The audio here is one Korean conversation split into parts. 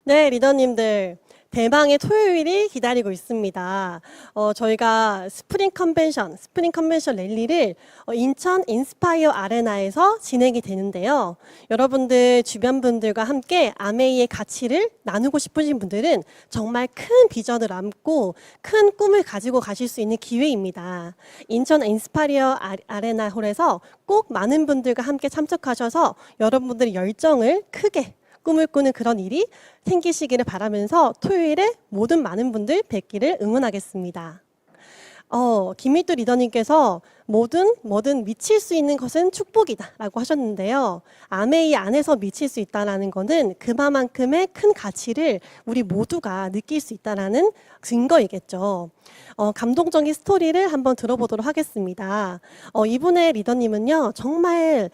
네, 리더님들. 대망의 토요일이 기다리고 있습니다. 저희가 스프링 컨벤션 랠리를 인천 인스파이어 아레나에서 진행이 되는데요. 여러분들 주변 분들과 함께 아메이의 가치를 나누고 싶으신 분들은 정말 큰 비전을 안고 큰 꿈을 가지고 가실 수 있는 기회입니다. 인천 인스파이어 아레나 홀에서 꼭 많은 분들과 함께 참석하셔서 여러분들의 열정을 크게 꿈을 꾸는 그런 일이 생기시기를 바라면서 토요일에 모든 많은 분들 뵙기를 응원하겠습니다. 김일두 리더님께서 뭐든 미칠 수 있는 것은 축복이다 라고 하셨는데요. 아메이 안에서 미칠 수 있다는 것은 그만큼의 큰 가치를 우리 모두가 느낄 수 있다는 증거이겠죠. 감동적인 스토리를 한번 들어보도록 하겠습니다. 이분의 리더님은요, 정말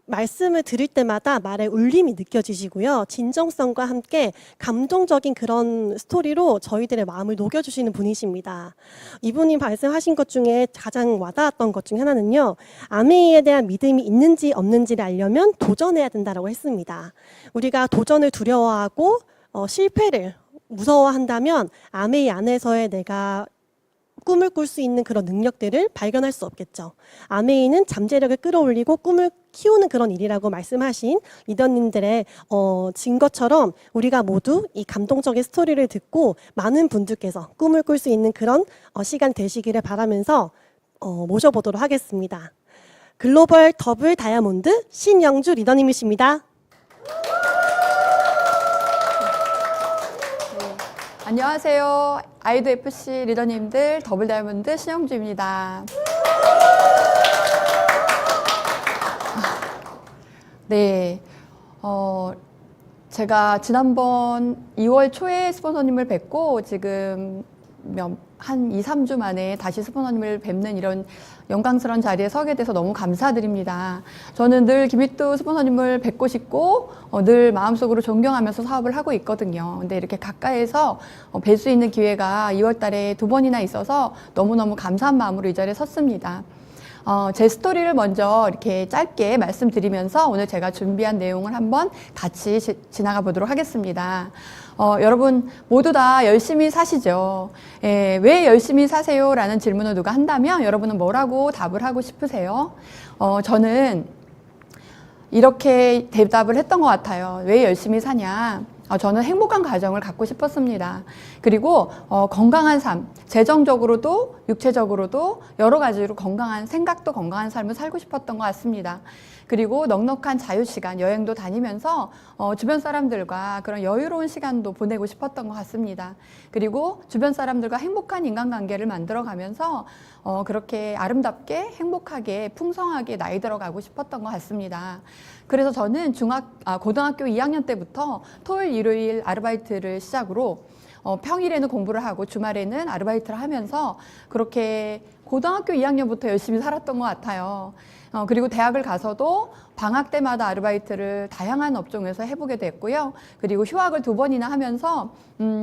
말씀을 들을 때마다 말의 울림이 느껴지시고요. 진정성과 함께 감동적인 그런 스토리로 저희들의 마음을 녹여주시는 분이십니다. 이분이 말씀하신 것 중에 가장 와닿았던 것 중에 하나는요. 아메이에 대한 믿음이 있는지 없는지를 알려면 도전해야 된다고 했습니다. 우리가 도전을 두려워하고 실패를 무서워한다면 아메이 안에서의 내가 꿈을 꿀 수 있는 그런 능력들을 발견할 수 없겠죠. 아메이는 잠재력을 끌어올리고 꿈을 키우는 그런 일이라고 말씀하신 리더님들의 증거처럼 우리가 모두 이 감동적인 스토리를 듣고 많은 분들께서 꿈을 꿀 수 있는 그런 시간 되시기를 바라면서 모셔보도록 하겠습니다. 글로벌 더블 다이아몬드 신영주 리더님이십니다. 안녕하세요. 아이도 FC 리더님들 더블 다이아몬드 신영주입니다. 네, 제가 지난번 2월 초에 스폰서님을 뵙고 지금 한 2, 3주 만에 다시 스폰서님을 뵙는 이런 영광스러운 자리에 서게 돼서 너무 감사드립니다. 저는 늘 김일두 스폰서님을 뵙고 싶고 늘 마음속으로 존경하면서 사업을 하고 있거든요. 근데 이렇게 가까이서 뵐 수 있는 기회가 2월 달에 2번이나 있어서 너무너무 감사한 마음으로 이 자리에 섰습니다. 제 스토리를 먼저 이렇게 짧게 말씀드리면서 오늘 제가 준비한 내용을 한번 같이 지나가 보도록 하겠습니다. 여러분 모두 다 열심히 사시죠. 왜 열심히 사세요? 라는 질문을 누가 한다면 여러분은 뭐라고 답을 하고 싶으세요? 저는 이렇게 대답을 했던 것 같아요. 왜 열심히 사냐? 저는 행복한 가정을 갖고 싶었습니다. 그리고 건강한 삶, 재정적으로도 육체적으로도 여러 가지로 건강한 생각도 건강한 삶을 살고 싶었던 것 같습니다. 그리고 넉넉한 자유시간, 여행도 다니면서 주변 사람들과 그런 여유로운 시간도 보내고 싶었던 것 같습니다. 그리고 주변 사람들과 행복한 인간관계를 만들어가면서 그렇게 아름답게 행복하게 풍성하게 나이 들어가고 싶었던 것 같습니다. 그래서 저는 고등학교 2학년 때부터 토요일, 일요일 아르바이트를 시작으로 평일에는 공부를 하고 주말에는 아르바이트를 하면서 그렇게 고등학교 2학년부터 열심히 살았던 것 같아요. 그리고 대학을 가서도 방학 때마다 아르바이트를 다양한 업종에서 해보게 됐고요. 그리고 휴학을 2번이나 하면서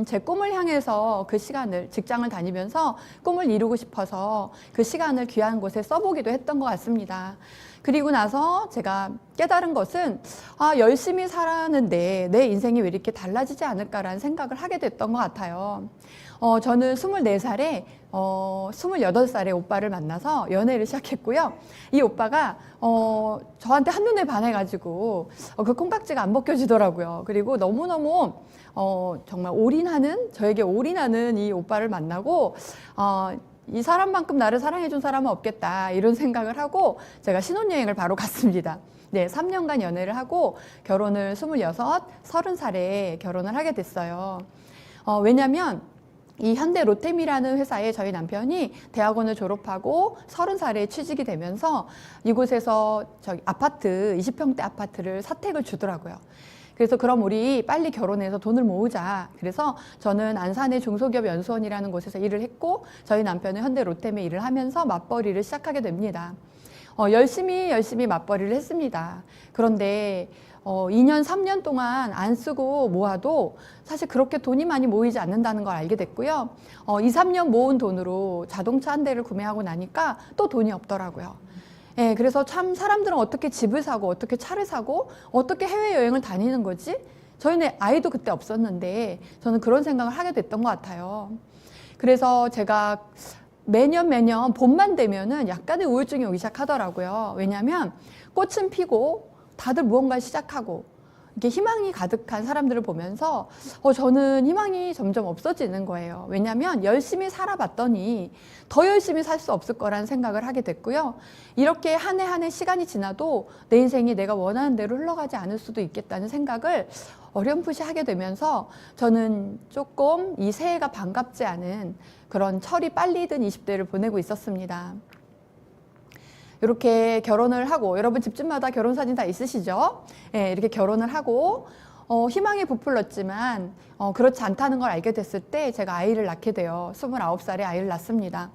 제 꿈을 향해서 그 시간을 직장을 다니면서 꿈을 이루고 싶어서 그 시간을 귀한 곳에 써보기도 했던 것 같습니다. 그리고 나서 제가 깨달은 것은 열심히 살았는데 내 인생이 왜 이렇게 달라지지 않을까라는 생각을 하게 됐던 것 같아요. 저는 24살에 28살의 오빠를 만나서 연애를 시작했고요. 이 오빠가 저한테 한눈에 반해가지고 그 콩깍지가 안 벗겨지더라고요. 그리고 너무너무 정말 저에게 올인하는 이 오빠를 만나고 이 사람만큼 나를 사랑해준 사람은 없겠다 이런 생각을 하고 제가 신혼여행을 바로 갔습니다. 네, 3년간 연애를 하고 결혼을 26, 30살에 결혼을 하게 됐어요. 왜냐면 이 현대 로템이라는 회사에 저희 남편이 대학원을 졸업하고 30살에 취직이 되면서 이곳에서 아파트 20평대 아파트를 사택을 주더라고요. 그래서 그럼 우리 빨리 결혼해서 돈을 모으자. 그래서 저는 안산의 중소기업 연수원이라는 곳에서 일을 했고 저희 남편은 현대 로템에 일을 하면서 맞벌이를 시작하게 됩니다. 열심히 맞벌이를 했습니다. 그런데 2년, 3년 동안 안 쓰고 모아도 사실 그렇게 돈이 많이 모이지 않는다는 걸 알게 됐고요. 2, 3년 모은 돈으로 자동차 한 대를 구매하고 나니까 또 돈이 없더라고요. 예, 그래서 참 사람들은 어떻게 집을 사고 어떻게 차를 사고 어떻게 해외여행을 다니는 거지? 저희는 아이도 그때 없었는데 저는 그런 생각을 하게 됐던 것 같아요. 그래서 제가 매년 봄만 되면은 약간의 우울증이 오기 시작하더라고요. 왜냐하면 꽃은 피고 다들 무언가를 시작하고 이렇게 희망이 가득한 사람들을 보면서 저는 희망이 점점 없어지는 거예요. 왜냐하면 열심히 살아봤더니 더 열심히 살 수 없을 거라는 생각을 하게 됐고요. 이렇게 한 해 한 해 시간이 지나도 내 인생이 내가 원하는 대로 흘러가지 않을 수도 있겠다는 생각을 어렴풋이 하게 되면서 저는 조금 이 새해가 반갑지 않은 그런 철이 빨리 든 20대를 보내고 있었습니다. 이렇게 결혼을 하고, 여러분 집집마다 결혼 사진 다 있으시죠? 예, 이렇게 결혼을 하고 희망이 부풀렀지만 그렇지 않다는 걸 알게 됐을 때 제가 아이를 낳게 돼요. 29살에 아이를 낳습니다.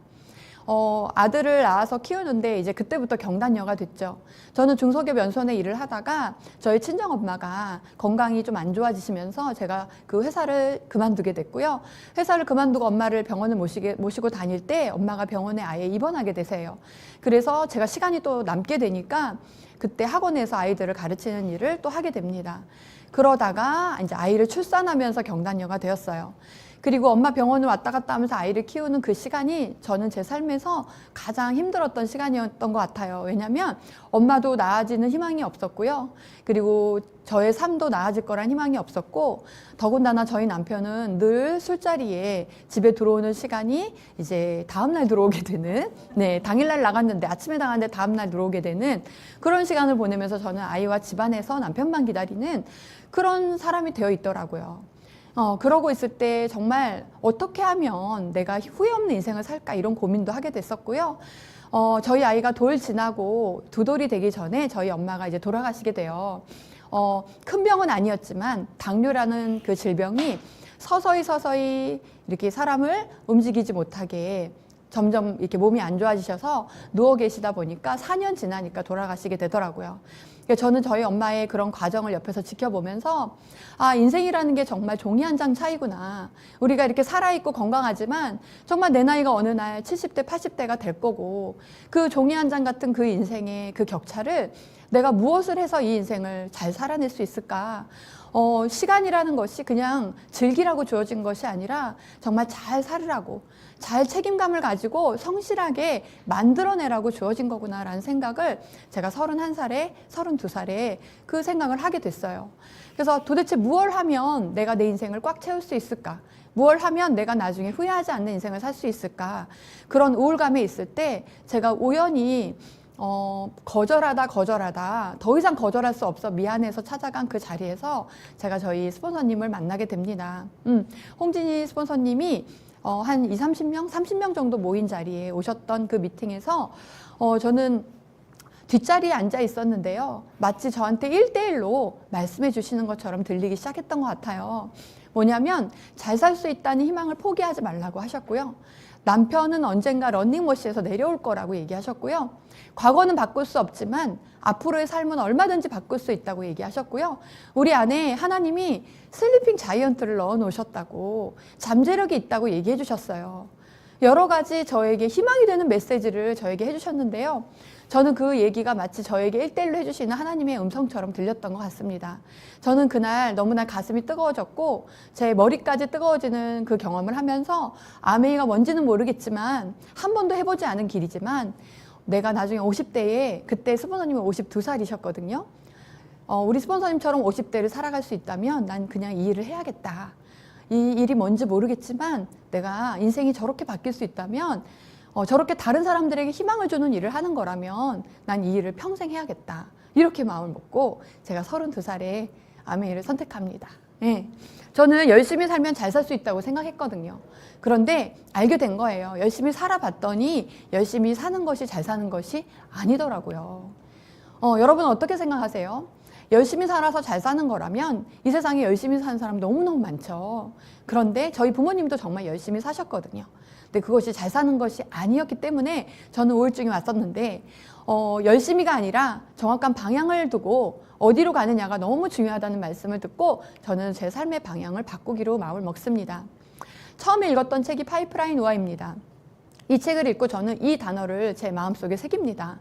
아들을 낳아서 키우는데 이제 그때부터 경단녀가 됐죠. 저는 중소기업 연수원에 일을 하다가 저희 친정엄마가 건강이 좀 안 좋아지시면서 제가 그 회사를 그만두게 됐고요. 회사를 그만두고 엄마를 병원을 모시고 다닐 때 엄마가 병원에 아예 입원하게 되세요. 그래서 제가 시간이 또 남게 되니까 그때 학원에서 아이들을 가르치는 일을 또 하게 됩니다. 그러다가 이제 아이를 출산하면서 경단녀가 되었어요. 그리고 엄마 병원을 왔다 갔다 하면서 아이를 키우는 그 시간이 저는 제 삶에서 가장 힘들었던 시간이었던 것 같아요. 왜냐하면 엄마도 나아지는 희망이 없었고요. 그리고 저의 삶도 나아질 거란 희망이 없었고, 더군다나 저희 남편은 늘 술자리에 집에 들어오는 시간이 이제 다음날 들어오게 되는, 당일날 나갔는데 아침에 나갔는데 다음날 들어오게 되는 그런 시간을 보내면서 저는 아이와 집안에서 남편만 기다리는 그런 사람이 되어 있더라고요. 그러고 있을 때 정말 어떻게 하면 내가 후회 없는 인생을 살까 이런 고민도 하게 됐었고요. 저희 아이가 돌 지나고 두 돌이 되기 전에 저희 엄마가 이제 돌아가시게 돼요. 큰 병은 아니었지만 당뇨라는 그 질병이 서서히 이렇게 사람을 움직이지 못하게 점점 이렇게 몸이 안 좋아지셔서 누워 계시다 보니까 4년 지나니까 돌아가시게 되더라고요. 저는 저희 엄마의 그런 과정을 옆에서 지켜보면서 인생이라는 게 정말 종이 한 장 차이구나. 우리가 이렇게 살아있고 건강하지만 정말 내 나이가 어느 날 70대, 80대가 될 거고, 그 종이 한 장 같은 그 인생의 그 격차를 내가 무엇을 해서 이 인생을 잘 살아낼 수 있을까? 시간이라는 것이 그냥 즐기라고 주어진 것이 아니라 정말 잘 살으라고, 잘 책임감을 가지고 성실하게 만들어내라고 주어진 거구나라는 생각을 제가 31살에, 32살에 그 생각을 하게 됐어요. 그래서 도대체 무엇을 하면 내가 내 인생을 꽉 채울 수 있을까? 무엇을 하면 내가 나중에 후회하지 않는 인생을 살 수 있을까? 그런 우울감에 있을 때 제가 우연히 거절하다 더 이상 거절할 수 없어 미안해서 찾아간 그 자리에서 제가 저희 스폰서님을 만나게 됩니다. 홍진희 스폰서님이 한 30명, 30명 정도 모인 자리에 오셨던 그 미팅에서 저는 뒷자리에 앉아 있었는데요. 마치 저한테 1대1로 말씀해 주시는 것처럼 들리기 시작했던 것 같아요. 뭐냐면 잘 살 수 있다는 희망을 포기하지 말라고 하셨고요. 남편은 언젠가 러닝머신에서 내려올 거라고 얘기하셨고요. 과거는 바꿀 수 없지만 앞으로의 삶은 얼마든지 바꿀 수 있다고 얘기하셨고요. 우리 안에 하나님이 슬리핑 자이언트를 넣어 놓으셨다고, 잠재력이 있다고 얘기해 주셨어요. 여러 가지 저에게 희망이 되는 메시지를 저에게 해주셨는데요. 저는 그 얘기가 마치 저에게 1대1로 해주시는 하나님의 음성처럼 들렸던 것 같습니다. 저는 그날 너무나 가슴이 뜨거워졌고 제 머리까지 뜨거워지는 그 경험을 하면서 아메이가 뭔지는 모르겠지만 한 번도 해보지 않은 길이지만 내가 나중에 50대에, 그때 스폰서님은 52살이셨거든요. 우리 스폰서님처럼 50대를 살아갈 수 있다면 난 그냥 이 일을 해야겠다. 이 일이 뭔지 모르겠지만 내가 인생이 저렇게 바뀔 수 있다면, 저렇게 다른 사람들에게 희망을 주는 일을 하는 거라면 난 이 일을 평생 해야겠다. 이렇게 마음을 먹고 제가 32살에 아메이를 선택합니다. 네. 저는 열심히 살면 잘 살 수 있다고 생각했거든요. 그런데 알게 된 거예요. 열심히 살아봤더니 열심히 사는 것이 잘 사는 것이 아니더라고요. 여러분 어떻게 생각하세요? 열심히 살아서 잘 사는 거라면 이 세상에 열심히 사는 사람 너무너무 많죠. 그런데 저희 부모님도 정말 열심히 사셨거든요. 근데 그것이 잘 사는 것이 아니었기 때문에 저는 우울증이 왔었는데, 열심히가 아니라 정확한 방향을 두고 어디로 가느냐가 너무 중요하다는 말씀을 듣고 저는 제 삶의 방향을 바꾸기로 마음을 먹습니다. 처음에 읽었던 책이 파이프라인 우아입니다. 이 책을 읽고 저는 이 단어를 제 마음속에 새깁니다.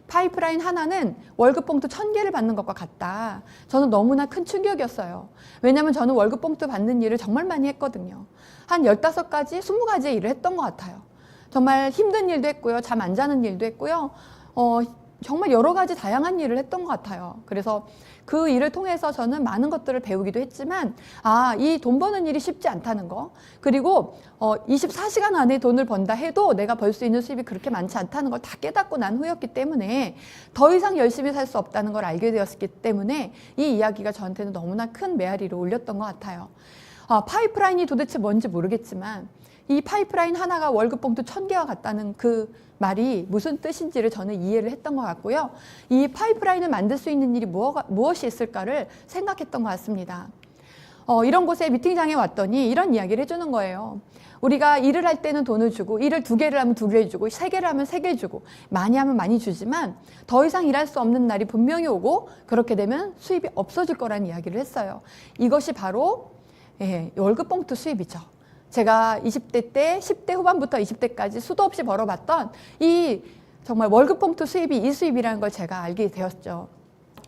파이프라인 하나는 월급 봉투 1000개를 받는 것과 같다. 저는 너무나 큰 충격이었어요. 왜냐하면 저는 월급 봉투 받는 일을 정말 많이 했거든요. 한 15가지, 20가지의 일을 했던 것 같아요. 정말 힘든 일도 했고요. 잠 안 자는 일도 했고요. 정말 여러 가지 다양한 일을 했던 것 같아요. 그래서 그 일을 통해서 저는 많은 것들을 배우기도 했지만, 이 돈 버는 일이 쉽지 않다는 거. 그리고 24시간 안에 돈을 번다 해도 내가 벌 수 있는 수입이 그렇게 많지 않다는 걸 다 깨닫고 난 후였기 때문에 더 이상 열심히 살 수 없다는 걸 알게 되었기 때문에 이 이야기가 저한테는 너무나 큰 메아리를 올렸던 것 같아요. 파이프라인이 도대체 뭔지 모르겠지만 이 파이프라인 하나가 월급 봉투 1000개와 같다는 그 말이 무슨 뜻인지를 저는 이해를 했던 것 같고요. 이 파이프라인을 만들 수 있는 일이 무엇이 있을까를 생각했던 것 같습니다. 이런 곳에 미팅장에 왔더니 이런 이야기를 해주는 거예요. 우리가 일을 할 때는 돈을 주고, 일을 2개를 하면 2개 주고, 3개를 하면 3개 주고, 많이 하면 많이 주지만 더 이상 일할 수 없는 날이 분명히 오고, 그렇게 되면 수입이 없어질 거라는 이야기를 했어요. 이것이 바로 월급 봉투 수입이죠. 제가 20대 때 10대 후반부터 20대까지 수도 없이 벌어봤던 이 정말 월급 봉투 수입이 이 수입이라는 걸 제가 알게 되었죠.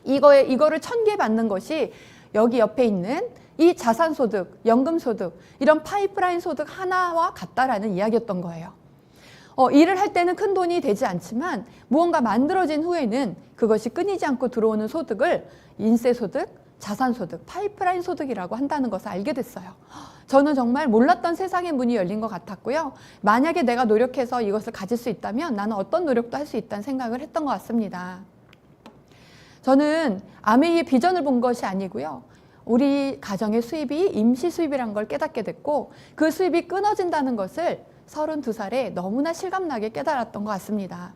이거를 1000개 받는 것이 여기 옆에 있는 이 자산소득, 연금소득, 이런 파이프라인 소득 하나와 같다라는 이야기였던 거예요. 일을 할 때는 큰 돈이 되지 않지만 무언가 만들어진 후에는 그것이 끊이지 않고 들어오는 소득을 인세소득, 자산소득, 파이프라인 소득이라고 한다는 것을 알게 됐어요. 저는 정말 몰랐던 세상의 문이 열린 것 같았고요. 만약에 내가 노력해서 이것을 가질 수 있다면 나는 어떤 노력도 할 수 있다는 생각을 했던 것 같습니다. 저는 아메이의 비전을 본 것이 아니고요. 우리 가정의 수입이 임시 수입이라는 걸 깨닫게 됐고 그 수입이 끊어진다는 것을 32살에 너무나 실감나게 깨달았던 것 같습니다.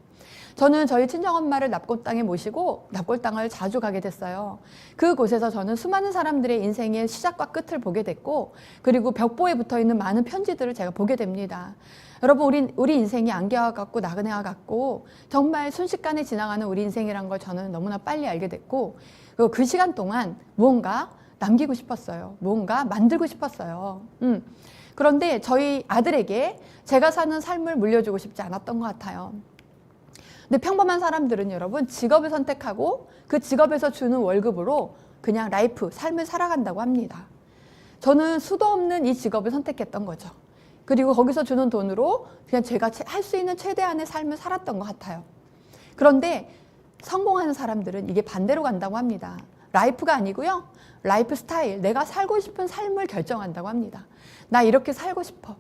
저는 저희 친정엄마를 납골당에 모시고 납골당을 자주 가게 됐어요. 그곳에서 저는 수많은 사람들의 인생의 시작과 끝을 보게 됐고 그리고 벽보에 붙어있는 많은 편지들을 제가 보게 됩니다. 여러분 우리 인생이 안개와 같고 나그네와 같고 정말 순식간에 지나가는 우리 인생이란 걸 저는 너무나 빨리 알게 됐고 그 시간 동안 무언가 남기고 싶었어요. 무언가 만들고 싶었어요. 그런데 저희 아들에게 제가 사는 삶을 물려주고 싶지 않았던 것 같아요. 근데 평범한 사람들은 여러분 직업을 선택하고 그 직업에서 주는 월급으로 그냥 삶을 살아간다고 합니다. 저는 수도 없는 이 직업을 선택했던 거죠. 그리고 거기서 주는 돈으로 그냥 제가 할 수 있는 최대한의 삶을 살았던 것 같아요. 그런데 성공하는 사람들은 이게 반대로 간다고 합니다. 라이프가 아니고요. 라이프 스타일, 내가 살고 싶은 삶을 결정한다고 합니다. 나 이렇게 살고 싶어.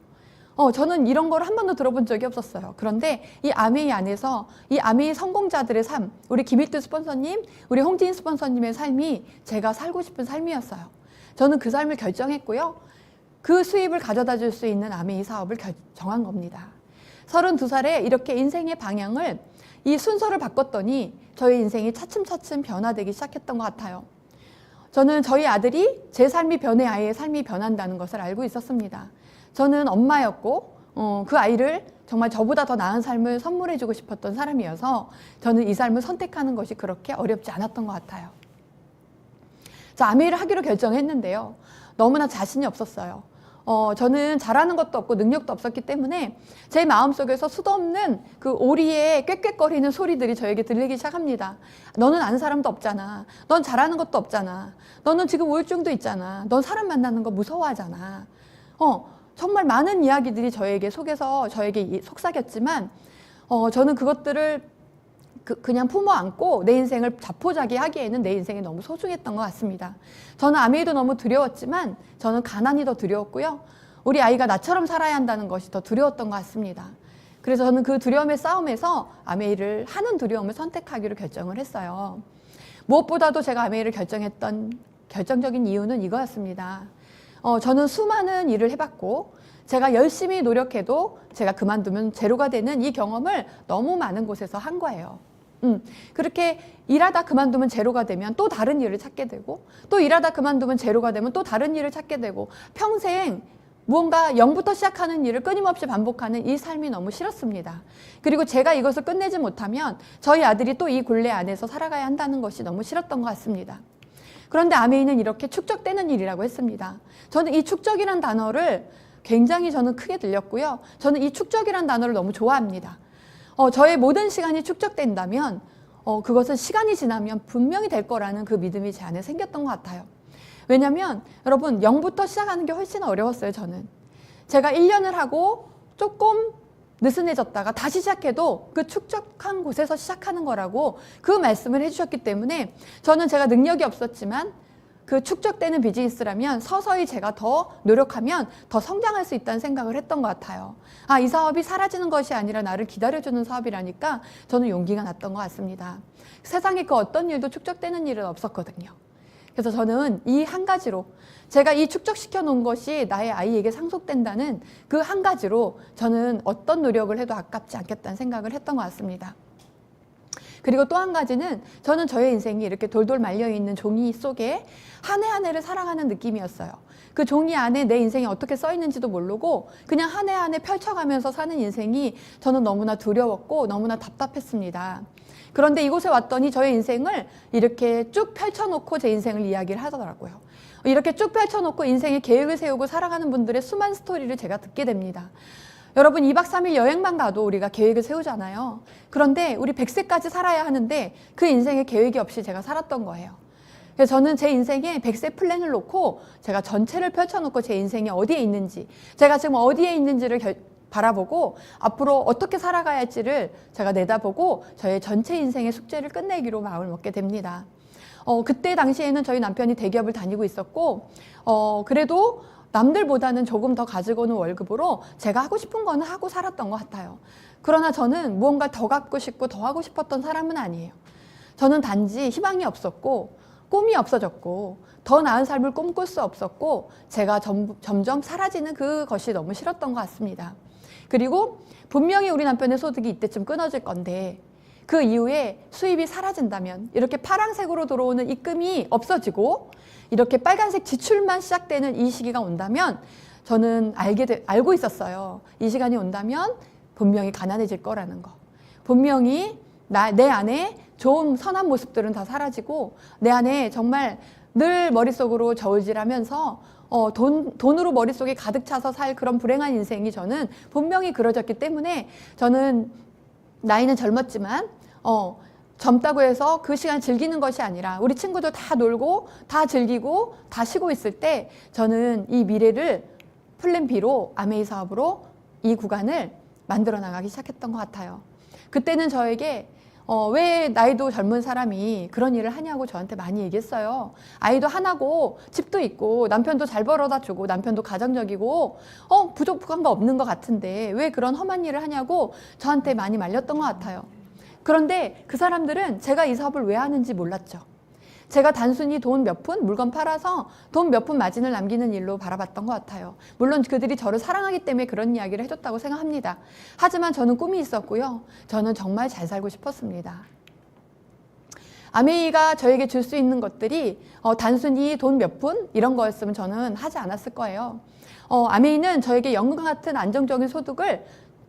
저는 이런 걸 한 번도 들어본 적이 없었어요. 그런데 이 아메이 안에서 이 아메이 성공자들의 삶, 우리 김일두 스폰서님, 우리 홍지인 스폰서님의 삶이 제가 살고 싶은 삶이었어요. 저는 그 삶을 결정했고요. 그 수입을 가져다 줄 수 있는 아메이 사업을 정한 겁니다. 32살에 이렇게 인생의 방향을 이 순서를 바꿨더니 저희 인생이 차츰차츰 변화되기 시작했던 것 같아요. 저는 저희 아들이 제 삶이 변해 아이의 삶이 변한다는 것을 알고 있었습니다. 저는 엄마였고 그 아이를 정말 저보다 더 나은 삶을 선물해주고 싶었던 사람이어서 저는 이 삶을 선택하는 것이 그렇게 어렵지 않았던 것 같아요. 자, 아메이를 하기로 결정했는데요. 너무나 자신이 없었어요. 저는 잘하는 것도 없고 능력도 없었기 때문에 제 마음속에서 수도 없는 그 오리의 꽥꽥거리는 소리들이 저에게 들리기 시작합니다. 너는 아는 사람도 없잖아. 넌 잘하는 것도 없잖아. 너는 지금 우울증도 있잖아. 넌 사람 만나는 거 무서워하잖아. 정말 많은 이야기들이 저에게 속삭였지만 저는 그것들을 그냥 품어 안고 내 인생을 자포자기하기에는 내 인생이 너무 소중했던 것 같습니다. 저는 아메이도 너무 두려웠지만 저는 가난이 더 두려웠고요. 우리 아이가 나처럼 살아야 한다는 것이 더 두려웠던 것 같습니다. 그래서 저는 그 두려움의 싸움에서 아메이를 하는 두려움을 선택하기로 결정을 했어요. 무엇보다도 제가 아메이를 결정했던 결정적인 이유는 이거였습니다. 저는 수많은 일을 해봤고 제가 열심히 노력해도 제가 그만두면 제로가 되는 이 경험을 너무 많은 곳에서 한 거예요. 그렇게 일하다 그만두면 제로가 되면 또 다른 일을 찾게 되고 또 일하다 그만두면 제로가 되면 또 다른 일을 찾게 되고 평생 무언가 0부터 시작하는 일을 끊임없이 반복하는 이 삶이 너무 싫었습니다. 그리고 제가 이것을 끝내지 못하면 저희 아들이 또 이 굴레 안에서 살아가야 한다는 것이 너무 싫었던 것 같습니다. 그런데 아메이는 이렇게 축적되는 일이라고 했습니다. 저는 이 축적이란 단어를 굉장히 저는 크게 들렸고요. 저는 이 축적이란 단어를 너무 좋아합니다. 저의 모든 시간이 축적된다면 그것은 시간이 지나면 분명히 될 거라는 그 믿음이 제 안에 생겼던 것 같아요. 왜냐면 여러분 0부터 시작하는 게 훨씬 어려웠어요. 저는 제가 1년을 하고 조금 느슨해졌다가 다시 시작해도 그 축적한 곳에서 시작하는 거라고 그 말씀을 해주셨기 때문에 저는 제가 능력이 없었지만 그 축적되는 비즈니스라면 서서히 제가 더 노력하면 더 성장할 수 있다는 생각을 했던 것 같아요. 이 사업이 사라지는 것이 아니라 나를 기다려주는 사업이라니까 저는 용기가 났던 것 같습니다. 세상에 그 어떤 일도 축적되는 일은 없었거든요. 그래서 저는 이 한 가지로 제가 이 축적시켜 놓은 것이 나의 아이에게 상속된다는 그 한 가지로 저는 어떤 노력을 해도 아깝지 않겠다는 생각을 했던 것 같습니다. 그리고 또 한 가지는 저는 저의 인생이 이렇게 돌돌 말려있는 종이 속에 한 해 한 해를 살아가는 느낌이었어요. 그 종이 안에 내 인생이 어떻게 써 있는지도 모르고 그냥 한 해 한 해 펼쳐가면서 사는 인생이 저는 너무나 두려웠고 너무나 답답했습니다. 그런데 이곳에 왔더니 저의 인생을 이렇게 쭉 펼쳐놓고 제 인생을 이야기를 하더라고요. 이렇게 쭉 펼쳐놓고 인생의 계획을 세우고 살아가는 분들의 수많은 스토리를 제가 듣게 됩니다. 여러분 2박 3일 여행만 가도 우리가 계획을 세우잖아요. 그런데 우리 100세까지 살아야 하는데 그 인생의 계획이 없이 제가 살았던 거예요. 그래서 저는 제 인생에 100세 플랜을 놓고 제가 전체를 펼쳐놓고 제 인생이 어디에 있는지 제가 지금 어디에 있는지를 바라보고 앞으로 어떻게 살아가야 할지를 제가 내다보고 저의 전체 인생의 숙제를 끝내기로 마음을 먹게 됩니다. 그때 당시에는 저희 남편이 대기업을 다니고 있었고 그래도 남들보다는 조금 더 가지고 오는 월급으로 제가 하고 싶은 거는 하고 살았던 것 같아요. 그러나 저는 무언가 더 갖고 싶고 더 하고 싶었던 사람은 아니에요. 저는 단지 희망이 없었고 꿈이 없어졌고 더 나은 삶을 꿈꿀 수 없었고 제가 점점 사라지는 그것이 너무 싫었던 것 같습니다. 그리고 분명히 우리 남편의 소득이 이때쯤 끊어질 건데 그 이후에 수입이 사라진다면 이렇게 파란색으로 들어오는 입금이 없어지고 이렇게 빨간색 지출만 시작되는 이 시기가 온다면 저는 알고 있었어요. 이 시간이 온다면 분명히 가난해질 거라는 거. 분명히 내 안에 좋은 선한 모습들은 다 사라지고 내 안에 정말 늘 머릿속으로 저울질하면서 돈으로 머릿속에 가득 차서 살 그런 불행한 인생이 저는 분명히 그려졌기 때문에 저는 나이는 젊었지만 젊다고 해서 그 시간 즐기는 것이 아니라 우리 친구들 다 놀고 다 즐기고 다 쉬고 있을 때 저는 이 미래를 플랜 B로 아메이 사업으로 이 구간을 만들어 나가기 시작했던 것 같아요. 그때는 저에게 왜 나이도 젊은 사람이 그런 일을 하냐고 저한테 많이 얘기했어요. 아이도 하나고 집도 있고 남편도 잘 벌어다 주고 남편도 가정적이고 부족한 거 없는 것 같은데 왜 그런 험한 일을 하냐고 저한테 많이 말렸던 것 같아요. 그런데 그 사람들은 제가 이 사업을 왜 하는지 몰랐죠. 제가 단순히 돈 몇 푼 물건 팔아서 돈 몇 푼 마진을 남기는 일로 바라봤던 것 같아요. 물론 그들이 저를 사랑하기 때문에 그런 이야기를 해줬다고 생각합니다. 하지만 저는 꿈이 있었고요. 저는 정말 잘 살고 싶었습니다. 아메이가 저에게 줄 수 있는 것들이 단순히 돈 몇 푼 이런 거였으면 저는 하지 않았을 거예요. 아메이는 저에게 연금 같은 안정적인 소득을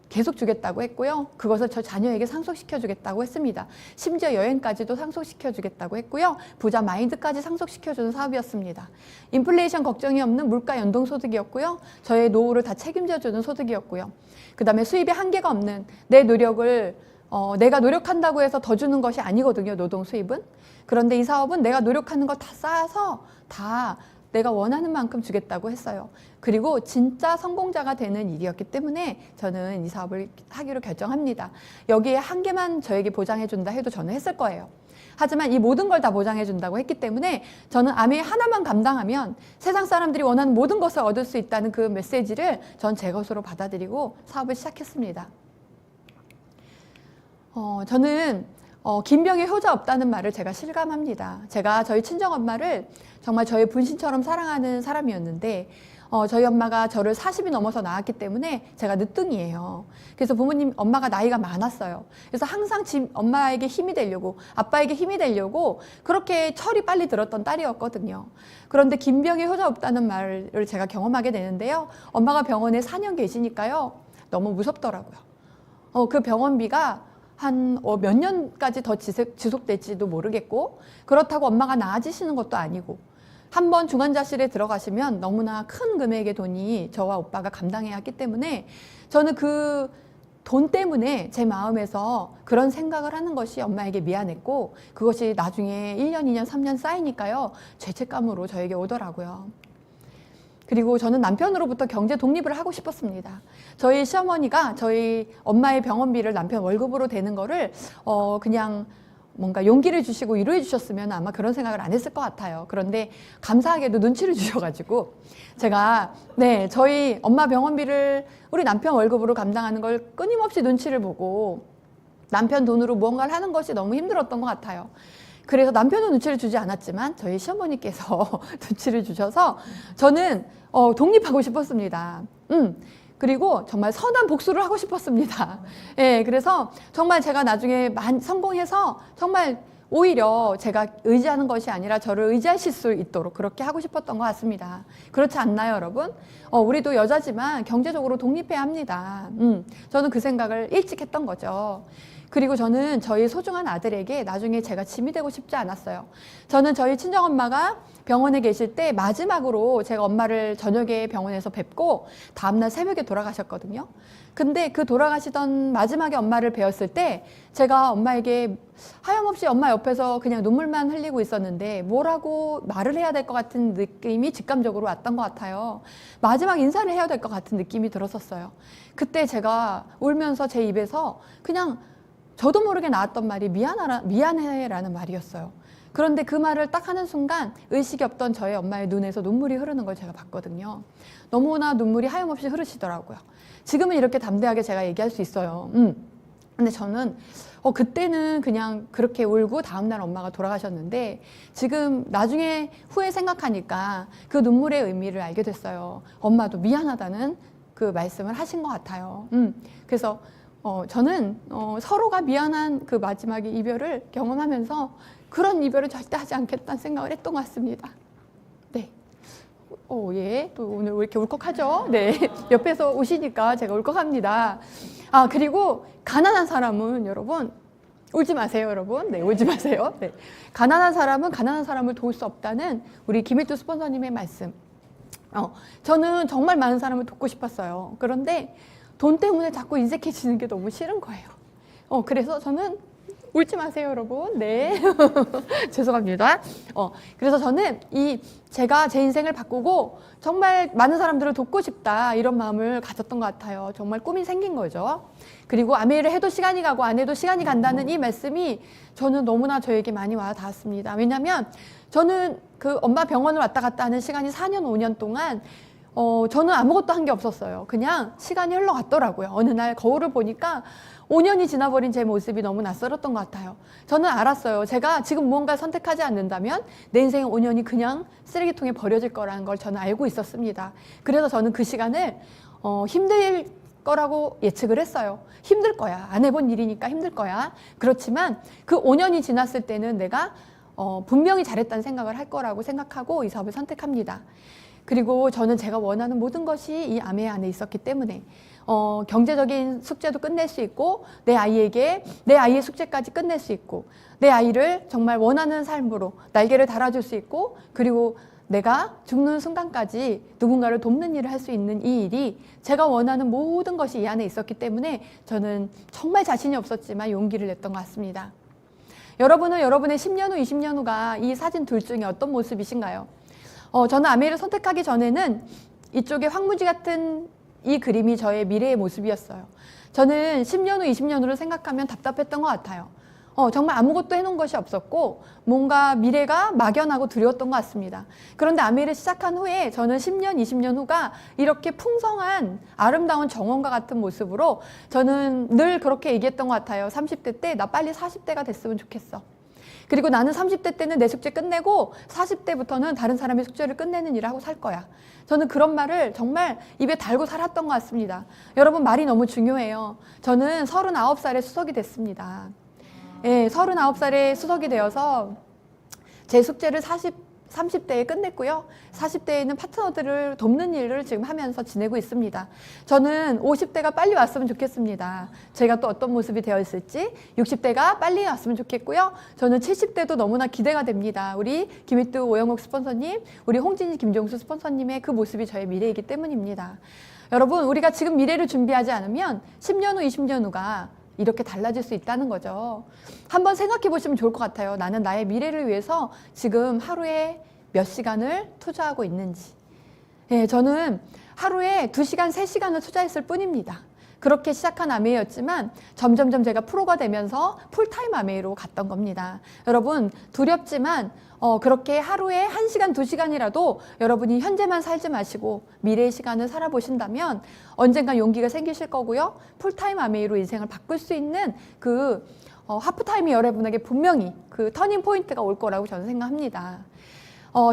계속 주겠다고 했고요. 그것을 저 자녀에게 상속시켜 주겠다고 했습니다. 심지어 여행까지도 상속시켜 주겠다고 했고요. 부자 마인드까지 상속시켜 주는 사업이었습니다. 인플레이션 걱정이 없는 물가 연동 소득이었고요. 저의 노후를 다 책임져 주는 소득이었고요. 그 다음에 수입에 한계가 없는 내 노력을 내가 노력한다고 해서 더 주는 것이 아니거든요. 노동 수입은. 그런데 이 사업은 내가 노력하는 거 다 쌓아서 다 내가 원하는 만큼 주겠다고 했어요. 그리고 진짜 성공자가 되는 일이었기 때문에 저는 이 사업을 하기로 결정합니다. 여기에 한 개만 저에게 보장해 준다 해도 저는 했을 거예요. 하지만 이 모든 걸 다 보장해 준다고 했기 때문에 저는 아메이 하나만 감당하면 세상 사람들이 원하는 모든 것을 얻을 수 있다는 그 메시지를 전 제 것으로 받아들이고 사업을 시작했습니다. 저는 김병의 효자 없다는 말을 제가 실감합니다. 제가 저희 친정엄마를 정말 저의 분신처럼 사랑하는 사람이었는데 저희 엄마가 저를 40이 넘어서 낳았기 때문에 제가 늦둥이에요. 그래서 엄마가 나이가 많았어요. 그래서 항상 엄마에게 힘이 되려고 아빠에게 힘이 되려고 그렇게 철이 빨리 들었던 딸이었거든요. 그런데 김병의 효자 없다는 말을 제가 경험하게 되는데요. 엄마가 병원에 4년 계시니까요. 너무 무섭더라고요. 그 병원비가 한 몇 년까지 더 지속될지도 모르겠고 그렇다고 엄마가 나아지시는 것도 아니고 한번 중환자실에 들어가시면 너무나 큰 금액의 돈이 저와 오빠가 감당해야 하기 때문에 저는 그 돈 때문에 제 마음에서 그런 생각을 하는 것이 엄마에게 미안했고 그것이 나중에 1년, 2년, 3년 쌓이니까요. 죄책감으로 저에게 오더라고요. 그리고 저는 남편으로부터 경제 독립을 하고 싶었습니다. 저희 시어머니가 저희 엄마의 병원비를 남편 월급으로 대는 거를 그냥 뭔가 용기를 주시고 위로해 주셨으면 아마 그런 생각을 안 했을 것 같아요. 그런데 감사하게도 눈치를 주셔가지고 제가 저희 엄마 병원비를 우리 남편 월급으로 감당하는 걸 끊임없이 눈치를 보고 남편 돈으로 무언가를 하는 것이 너무 힘들었던 것 같아요. 그래서 남편은 눈치를 주지 않았지만 저희 시어머니께서 눈치를 주셔서 저는 독립하고 싶었습니다. 그리고 정말 선한 복수를 하고 싶었습니다. 예, 그래서 정말 제가 나중에 성공해서 정말 오히려 제가 의지하는 것이 아니라 저를 의지하실 수 있도록 그렇게 하고 싶었던 것 같습니다. 그렇지 않나요, 여러분? 우리도 여자지만 경제적으로 독립해야 합니다. 저는 그 생각을 일찍 했던 거죠. 그리고 저는 저희 소중한 아들에게 나중에 제가 짐이 되고 싶지 않았어요. 저는 저희 친정엄마가 병원에 계실 때 마지막으로 제가 엄마를 저녁에 병원에서 뵙고 다음날 새벽에 돌아가셨거든요. 근데 그 돌아가시던 마지막에 엄마를 뵈었을 때 제가 엄마에게 하염없이 엄마 옆에서 그냥 눈물만 흘리고 있었는데 뭐라고 말을 해야 될 것 같은 느낌이 직감적으로 왔던 것 같아요. 마지막 인사를 해야 될 것 같은 느낌이 들었었어요. 그때 제가 울면서 제 입에서 그냥 저도 모르게 나왔던 말이 미안해라는 말이었어요. 그런데 그 말을 딱 하는 순간 의식이 없던 저희 엄마의 눈에서 눈물이 흐르는 걸 제가 봤거든요. 너무나 눈물이 하염없이 흐르시더라고요. 지금은 이렇게 담대하게 제가 얘기할 수 있어요. 근데 저는 그때는 그냥 그렇게 울고 다음날 엄마가 돌아가셨는데 지금 나중에 후에 생각하니까 그 눈물의 의미를 알게 됐어요. 엄마도 미안하다는 그 말씀을 하신 것 같아요. 그래서 저는 서로가 미안한 그 마지막에 이별을 경험하면서 그런 이별을 절대 하지 않겠다는 생각을 했던 것 같습니다. 네. 예. 또 오늘 왜 이렇게 울컥하죠? 네. 옆에서 오시니까 제가 울컥합니다. 그리고 가난한 사람은 여러분, 울지 마세요, 여러분. 네, 울지 마세요. 네. 가난한 사람은 가난한 사람을 도울 수 없다는 우리 김혜주 스폰서님의 말씀. 저는 정말 많은 사람을 돕고 싶었어요. 그런데 돈 때문에 자꾸 인색해지는 게 너무 싫은 거예요. 그래서 저는 울지 마세요, 여러분. 네. 죄송합니다. 그래서 저는 제가 제 인생을 바꾸고 정말 많은 사람들을 돕고 싶다 이런 마음을 가졌던 것 같아요. 정말 꿈이 생긴 거죠. 그리고 아메이를 해도 시간이 가고 안 해도 시간이 간다는 이 말씀이 저는 너무나 저에게 많이 와 닿았습니다. 왜냐하면 저는 그 엄마 병원을 왔다 갔다 하는 시간이 4년, 5년 동안 저는 아무것도 한 게 없었어요. 그냥 시간이 흘러갔더라고요. 어느 날 거울을 보니까 5년이 지나버린 제 모습이 너무 낯설었던 것 같아요. 저는 알았어요. 제가 지금 무언가를 선택하지 않는다면 내 인생의 5년이 그냥 쓰레기통에 버려질 거라는 걸 저는 알고 있었습니다. 그래서 저는 그 시간을 힘들 거라고 예측을 했어요. 힘들 거야. 안 해본 일이니까 힘들 거야. 그렇지만 그 5년이 지났을 때는 내가 분명히 잘했다는 생각을 할 거라고 생각하고 이 사업을 선택합니다. 그리고 저는 제가 원하는 모든 것이 이 아메 안에 있었기 때문에 경제적인 숙제도 끝낼 수 있고 내 아이의 숙제까지 끝낼 수 있고 내 아이를 정말 원하는 삶으로 날개를 달아줄 수 있고 그리고 내가 죽는 순간까지 누군가를 돕는 일을 할 수 있는 이 일이 제가 원하는 모든 것이 이 안에 있었기 때문에 저는 정말 자신이 없었지만 용기를 냈던 것 같습니다. 여러분은 여러분의 10년 후, 20년 후가 이 사진 둘 중에 어떤 모습이신가요? 저는 아메이를 선택하기 전에는 이쪽에 황무지 같은 이 그림이 저의 미래의 모습이었어요. 저는 10년 후, 20년 후를 생각하면 답답했던 것 같아요. 정말 아무것도 해놓은 것이 없었고 뭔가 미래가 막연하고 두려웠던 것 같습니다. 그런데 아메이를 시작한 후에 저는 10년, 20년 후가 이렇게 풍성한 아름다운 정원과 같은 모습으로 저는 늘 그렇게 얘기했던 것 같아요. 30대 때 나 빨리 40대가 됐으면 좋겠어. 그리고 나는 30대 때는 내 숙제 끝내고 40대부터는 다른 사람의 숙제를 끝내는 일을 하고 살 거야. 저는 그런 말을 정말 입에 달고 살았던 것 같습니다. 여러분 말이 너무 중요해요. 저는 39살에 수석이 됐습니다. 예, 39살에 수석이 되어서 제 숙제를 30대에 끝냈고요. 40대에는 파트너들을 돕는 일을 지금 하면서 지내고 있습니다. 저는 50대가 빨리 왔으면 좋겠습니다. 제가 또 어떤 모습이 되어 있을지 60대가 빨리 왔으면 좋겠고요. 저는 70대도 너무나 기대가 됩니다. 우리 김희뚜 오영옥 스폰서님, 우리 홍진희 김종수 스폰서님의 그 모습이 저의 미래이기 때문입니다. 여러분, 우리가 지금 미래를 준비하지 않으면 10년 후, 20년 후가 이렇게 달라질 수 있다는 거죠. 한번 생각해 보시면 좋을 것 같아요. 나는 나의 미래를 위해서 지금 하루에 몇 시간을 투자하고 있는지. 예, 저는 하루에 2시간, 3시간을 투자했을 뿐입니다. 그렇게 시작한 아메이였지만 점점점 제가 프로가 되면서 풀타임 아메이로 갔던 겁니다. 여러분, 두렵지만 그렇게 하루에 1시간, 2시간이라도 여러분이 현재만 살지 마시고 미래의 시간을 살아보신다면 언젠가 용기가 생기실 거고요. 풀타임 아메이로 인생을 바꿀 수 있는 그 하프타임이 여러분에게 분명히 그 터닝 포인트가 올 거라고 저는 생각합니다.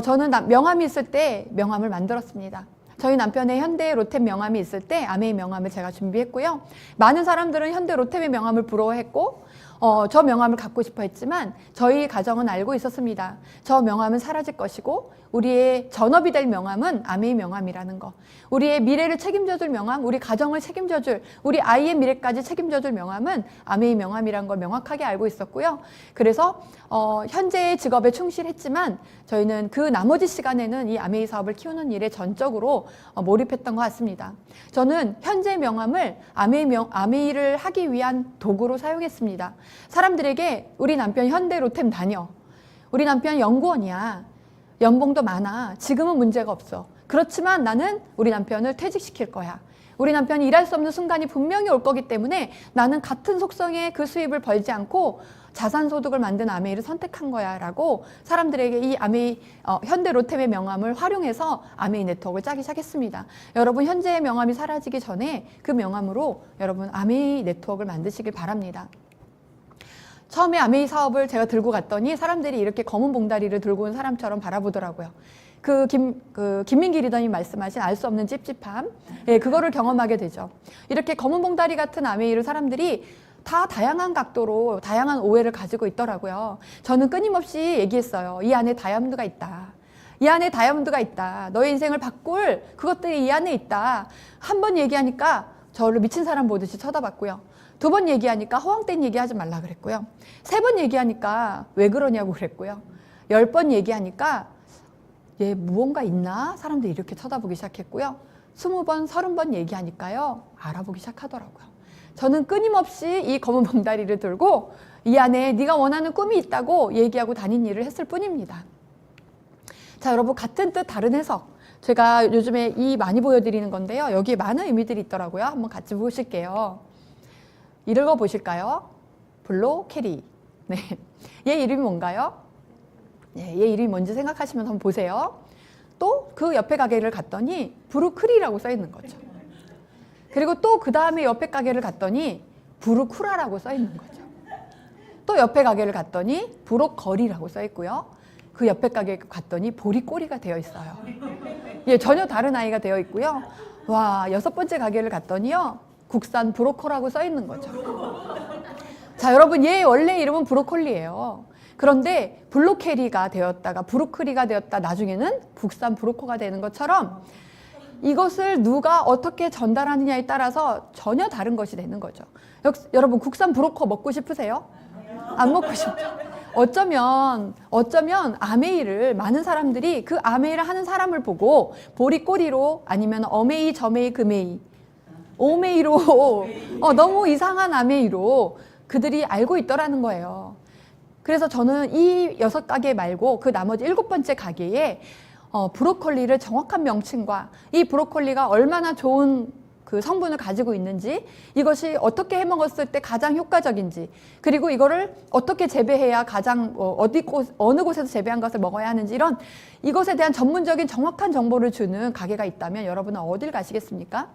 저는 명함이 있을 때 명함을 만들었습니다. 저희 남편의 현대 로템 명함이 있을 때 아메이 명함을 제가 준비했고요. 많은 사람들은 현대 로템의 명함을 부러워했고 저 명함을 갖고 싶어 했지만 저희 가정은 알고 있었습니다. 저 명함은 사라질 것이고 우리의 전업이 될 명함은 아메이 명함이라는 거. 우리의 미래를 책임져줄 명함, 우리 가정을 책임져줄, 우리 아이의 미래까지 책임져줄 명함은 아메이 명함이라는 걸 명확하게 알고 있었고요. 그래서 현재의 직업에 충실했지만 저희는 그 나머지 시간에는 이 아메이 사업을 키우는 일에 전적으로 몰입했던 것 같습니다. 저는 현재 명함을 아메이를 하기 위한 도구로 사용했습니다. 사람들에게 우리 남편 현대 로템 다녀. 우리 남편 연구원이야. 연봉도 많아. 지금은 문제가 없어. 그렇지만 나는 우리 남편을 퇴직시킬 거야. 우리 남편이 일할 수 없는 순간이 분명히 올 거기 때문에 나는 같은 속성의 그 수입을 벌지 않고 자산소득을 만든 아메이를 선택한 거야 라고 사람들에게 이 아메이 현대 로템의 명함을 활용해서 아메이 네트워크를 짜기 시작했습니다. 여러분, 현재의 명함이 사라지기 전에 그 명함으로 여러분 아메이 네트워크를 만드시길 바랍니다. 처음에 아메이 사업을 제가 들고 갔더니 사람들이 이렇게 검은 봉다리를 들고 온 사람처럼 바라보더라고요. 김민기 리더님 말씀하신 알 수 없는 찝찝함, 예, 그거를 경험하게 되죠. 이렇게 검은 봉다리 같은 아메이를 사람들이 다 다양한 각도로 다양한 오해를 가지고 있더라고요. 저는 끊임없이 얘기했어요. 이 안에 다이아몬드가 있다. 이 안에 다이아몬드가 있다. 너의 인생을 바꿀 그것들이 이 안에 있다. 한 번 얘기하니까 저를 미친 사람 보듯이 쳐다봤고요. 2번 얘기하니까 허황된 얘기하지 말라 그랬고요. 3번 얘기하니까 왜 그러냐고 그랬고요. 10번 얘기하니까 얘 무언가 있나? 사람들이 이렇게 쳐다보기 시작했고요. 20번, 30번 얘기하니까요. 알아보기 시작하더라고요. 저는 끊임없이 이 검은 봉다리를 들고 이 안에 네가 원하는 꿈이 있다고 얘기하고 다닌 일을 했을 뿐입니다. 자, 여러분, 같은 뜻 다른 해석. 제가 요즘에 많이 보여드리는 건데요. 여기에 많은 의미들이 있더라고요. 한번 같이 보실게요. 읽어 보실까요? 블로 캐리. 네. 얘 이름이 뭔가요? 네, 얘 이름이 뭔지 생각하시면 한번 보세요. 또 그 옆에 가게를 갔더니 브루크리라고 써 있는 거죠. 그리고 또 그 다음에 옆에 가게를 갔더니 브루쿠라라고 써 있는 거죠. 또 옆에 가게를 갔더니 브로커리라고 써 있고요. 그 옆에 가게 갔더니 보리꼬리가 되어 있어요. 예, 전혀 다른 아이가 되어 있고요. 와, 6번째 가게를 갔더니요. 국산 브로커라고 써 있는 거죠. 자, 여러분, 얘 원래 이름은 브로콜리예요. 그런데 블로캐리가 되었다가 브루크리가 되었다 나중에는 국산 브로커가 되는 것처럼 이것을 누가 어떻게 전달하느냐에 따라서 전혀 다른 것이 되는 거죠. 여러분, 국산 브로커 먹고 싶으세요? 안 먹고 싶죠. 어쩌면 아메이를 많은 사람들이 그 아메이를 하는 사람을 보고 보리꼬리로 아니면 어메이, 저메이, 금메이, 오메이로 너무 이상한 아메이로 그들이 알고 있더라는 거예요. 그래서 저는 이 6가게 말고 그 나머지 7번째 가게에 브로콜리를 정확한 명칭과 이 브로콜리가 얼마나 좋은 그 성분을 가지고 있는지, 이것이 어떻게 해 먹었을 때 가장 효과적인지, 그리고 이거를 어떻게 재배해야 가장 어느 곳에서 재배한 것을 먹어야 하는지, 이것에 대한 전문적인 정확한 정보를 주는 가게가 있다면 여러분은 어딜 가시겠습니까?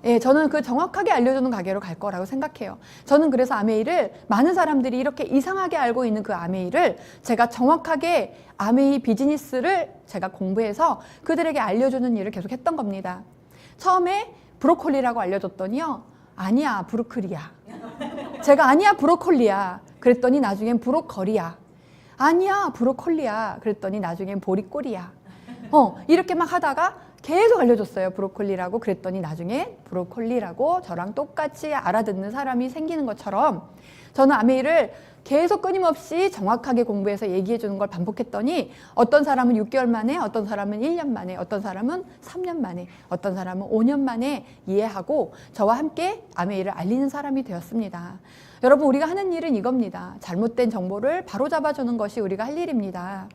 예, 저는 그 정확하게 알려주는 가게로 갈 거라고 생각해요. 저는 그래서 아메이를 많은 사람들이 이렇게 이상하게 알고 있는 그 아메이를 제가 정확하게 아메이 비즈니스를 제가 공부해서 그들에게 알려주는 일을 계속 했던 겁니다. 처음에 브로콜리라고 알려줬더니요. 아니야, 브루클리야. 제가 아니야, 브로콜리야. 그랬더니 나중엔 브로커리야. 아니야, 브로콜리야. 그랬더니 나중엔 보리꼬리야. 이렇게 막 하다가 계속 알려줬어요. 브로콜리라고. 그랬더니 나중에 브로콜리라고 저랑 똑같이 알아듣는 사람이 생기는 것처럼 저는 아메이를 계속 끊임없이 정확하게 공부해서 얘기해 주는 걸 반복했더니 어떤 사람은 6개월 만에, 어떤 사람은 1년 만에, 어떤 사람은 3년 만에, 어떤 사람은 5년 만에 이해하고 저와 함께 아메이를 알리는 사람이 되었습니다. 여러분, 우리가 하는 일은 이겁니다. 잘못된 정보를 바로잡아주는 것이 우리가 할 일입니다.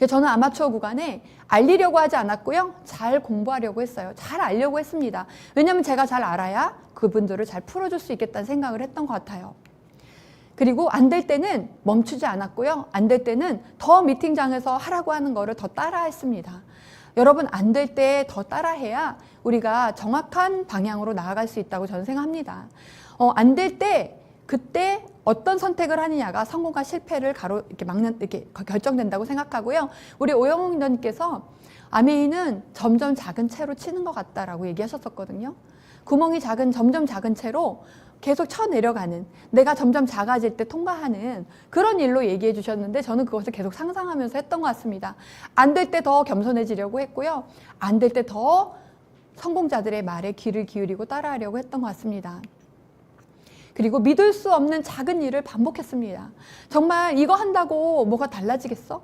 저는 아마추어 구간에 알리려고 하지 않았고요. 잘 공부하려고 했어요. 잘 알려고 했습니다. 왜냐하면 제가 잘 알아야 그분들을 잘 풀어줄 수 있겠다는 생각을 했던 것 같아요. 그리고 안 될 때는 멈추지 않았고요. 안 될 때는 더 미팅장에서 하라고 하는 거를 더 따라 했습니다. 여러분, 안 될 때 더 따라해야 우리가 정확한 방향으로 나아갈 수 있다고 저는 생각합니다. 안 될 때 그때 어떤 선택을 하느냐가 성공과 실패를 이렇게 결정된다고 생각하고요. 우리 오영웅 리더님께서 아메이는 점점 작은 채로 치는 것 같다라고 얘기하셨었거든요. 구멍이 점점 작은 채로 계속 쳐내려가는, 내가 점점 작아질 때 통과하는 그런 일로 얘기해 주셨는데 저는 그것을 계속 상상하면서 했던 것 같습니다. 안 될 때 더 겸손해지려고 했고요. 안 될 때 더 성공자들의 말에 귀를 기울이고 따라하려고 했던 것 같습니다. 그리고 믿을 수 없는 작은 일을 반복했습니다. 정말 이거 한다고 뭐가 달라지겠어?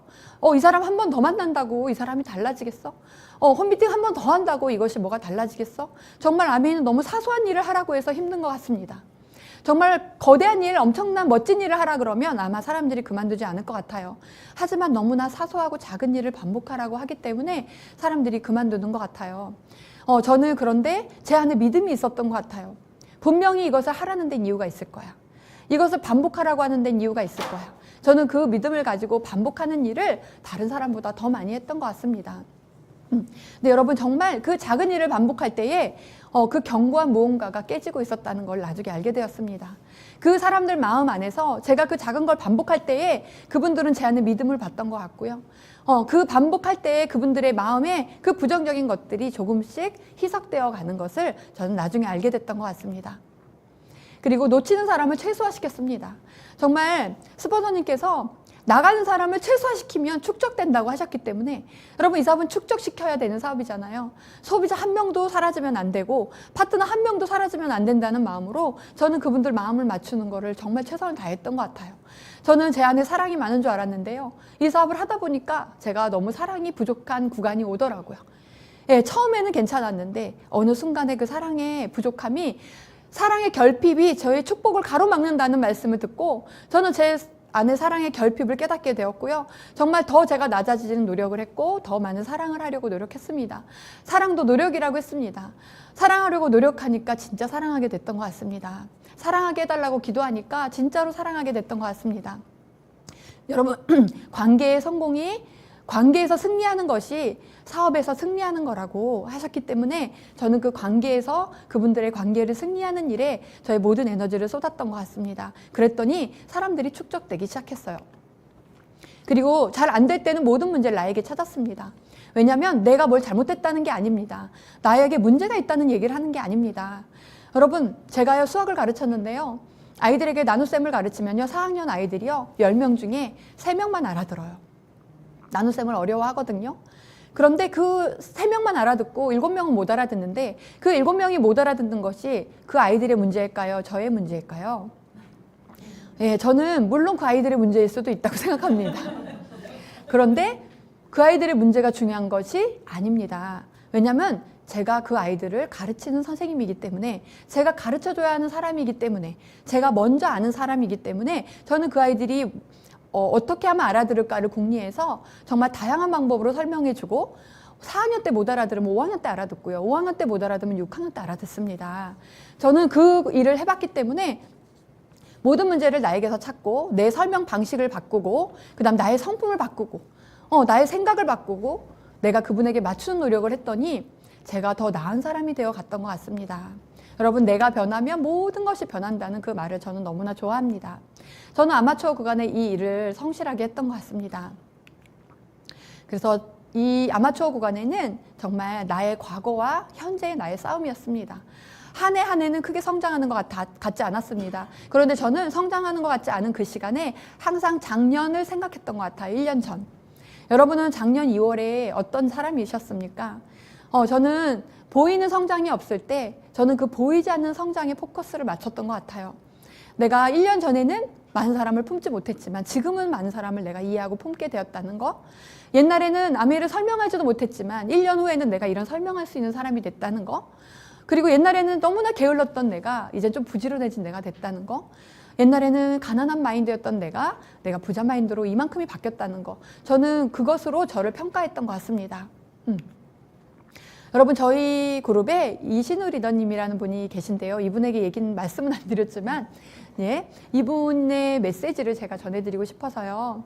이 사람 한 번 더 만난다고 이 사람이 달라지겠어? 홈미팅 한 번 더 한다고 이것이 뭐가 달라지겠어? 정말 아메이는 너무 사소한 일을 하라고 해서 힘든 것 같습니다. 정말 거대한 일, 엄청난 멋진 일을 하라 그러면 아마 사람들이 그만두지 않을 것 같아요. 하지만 너무나 사소하고 작은 일을 반복하라고 하기 때문에 사람들이 그만두는 것 같아요. 저는 그런데 제 안에 믿음이 있었던 것 같아요. 분명히 이것을 하라는 데는 이유가 있을 거야. 이것을 반복하라고 하는 데는 이유가 있을 거야. 저는 그 믿음을 가지고 반복하는 일을 다른 사람보다 더 많이 했던 것 같습니다. 근데 여러분, 정말 그 작은 일을 반복할 때에 그 견고한 무언가가 깨지고 있었다는 걸 나중에 알게 되었습니다. 그 사람들 마음 안에서 제가 그 작은 걸 반복할 때에 그분들은 제 안에 믿음을 받던 것 같고요. 그 반복할 때에 그분들의 마음에 그 부정적인 것들이 조금씩 희석되어 가는 것을 저는 나중에 알게 됐던 것 같습니다. 그리고 놓치는 사람을 최소화시켰습니다. 정말 스폰서님께서 나가는 사람을 최소화시키면 축적된다고 하셨기 때문에 여러분, 이 사업은 축적시켜야 되는 사업이잖아요. 소비자 한 명도 사라지면 안 되고 파트너 한 명도 사라지면 안 된다는 마음으로 저는 그분들 마음을 맞추는 거를 정말 최선을 다했던 것 같아요. 저는 제 안에 사랑이 많은 줄 알았는데요. 이 사업을 하다 보니까 제가 너무 사랑이 부족한 구간이 오더라고요. 처음에는 괜찮았는데 어느 순간에 그 사랑의 부족함이, 사랑의 결핍이 저의 축복을 가로막는다는 말씀을 듣고 저는 제 안에 사랑의 결핍을 깨닫게 되었고요. 정말 더 제가 낮아지는 노력을 했고 더 많은 사랑을 하려고 노력했습니다. 사랑도 노력이라고 했습니다. 사랑하려고 노력하니까 진짜 사랑하게 됐던 것 같습니다. 사랑하게 해달라고 기도하니까 진짜로 사랑하게 됐던 것 같습니다. 여러분, 관계의 성공이, 관계에서 승리하는 것이 사업에서 승리하는 거라고 하셨기 때문에 저는 그 관계에서 그분들의 관계를 승리하는 일에 저의 모든 에너지를 쏟았던 것 같습니다. 그랬더니 사람들이 축적되기 시작했어요. 그리고 잘 안 될 때는 모든 문제를 나에게 찾았습니다. 왜냐하면 내가 뭘 잘못했다는 게 아닙니다. 나에게 문제가 있다는 얘기를 하는 게 아닙니다. 여러분, 제가요 수학을 가르쳤는데요. 아이들에게 나눗셈을 가르치면요, 4학년 아이들이요 10명 중에 3명만 알아들어요. 나눗셈을 어려워하거든요. 그런데 그 3명만 알아듣고 7명은 못 알아듣는데 그 7명이 못 알아듣는 것이 그 아이들의 문제일까요? 저의 문제일까요? 저는 물론 그 아이들의 문제일 수도 있다고 생각합니다. 그런데 그 아이들의 문제가 중요한 것이 아닙니다. 왜냐하면 제가 그 아이들을 가르치는 선생님이기 때문에, 제가 가르쳐줘야 하는 사람이기 때문에, 제가 먼저 아는 사람이기 때문에 저는 그 아이들이 어떻게 하면 알아들을까를 궁리해서 정말 다양한 방법으로 설명해주고 4학년 때 못 알아들으면 5학년 때 알아듣고요. 5학년 때 못 알아들으면 6학년 때 알아듣습니다. 저는 그 일을 해봤기 때문에 모든 문제를 나에게서 찾고 내 설명 방식을 바꾸고 그 다음 나의 성품을 바꾸고 나의 생각을 바꾸고 내가 그분에게 맞추는 노력을 했더니 제가 더 나은 사람이 되어 갔던 것 같습니다. 여러분, 내가 변하면 모든 것이 변한다는 그 말을 저는 너무나 좋아합니다. 저는 아마추어 구간에 이 일을 성실하게 했던 것 같습니다. 그래서 이 아마추어 구간에는 정말 나의 과거와 현재의 나의 싸움이었습니다. 한 해 한 해는 크게 성장하는 것 같지 않았습니다. 그런데 저는 성장하는 것 같지 않은 그 시간에 항상 작년을 생각했던 것 같아요. 1년 전. 여러분은 작년 2월에 어떤 사람이셨습니까? 저는 보이는 성장이 없을 때 저는 그 보이지 않는 성장에 포커스를 맞췄던 것 같아요. 내가 1년 전에는 많은 사람을 품지 못했지만 지금은 많은 사람을 내가 이해하고 품게 되었다는 거. 옛날에는 아메이를 설명하지도 못했지만 1년 후에는 내가 이런 설명할 수 있는 사람이 됐다는 거. 그리고 옛날에는 너무나 게을렀던 내가 이제 좀 부지런해진 내가 됐다는 거. 옛날에는 가난한 마인드였던 내가 부자 마인드로 이만큼이 바뀌었다는 거. 저는 그것으로 저를 평가했던 것 같습니다. 여러분, 저희 그룹에 이신우 리더님이라는 분이 계신데요. 이분에게 말씀은 안 드렸지만, 예, 이분의 메시지를 제가 전해드리고 싶어서요.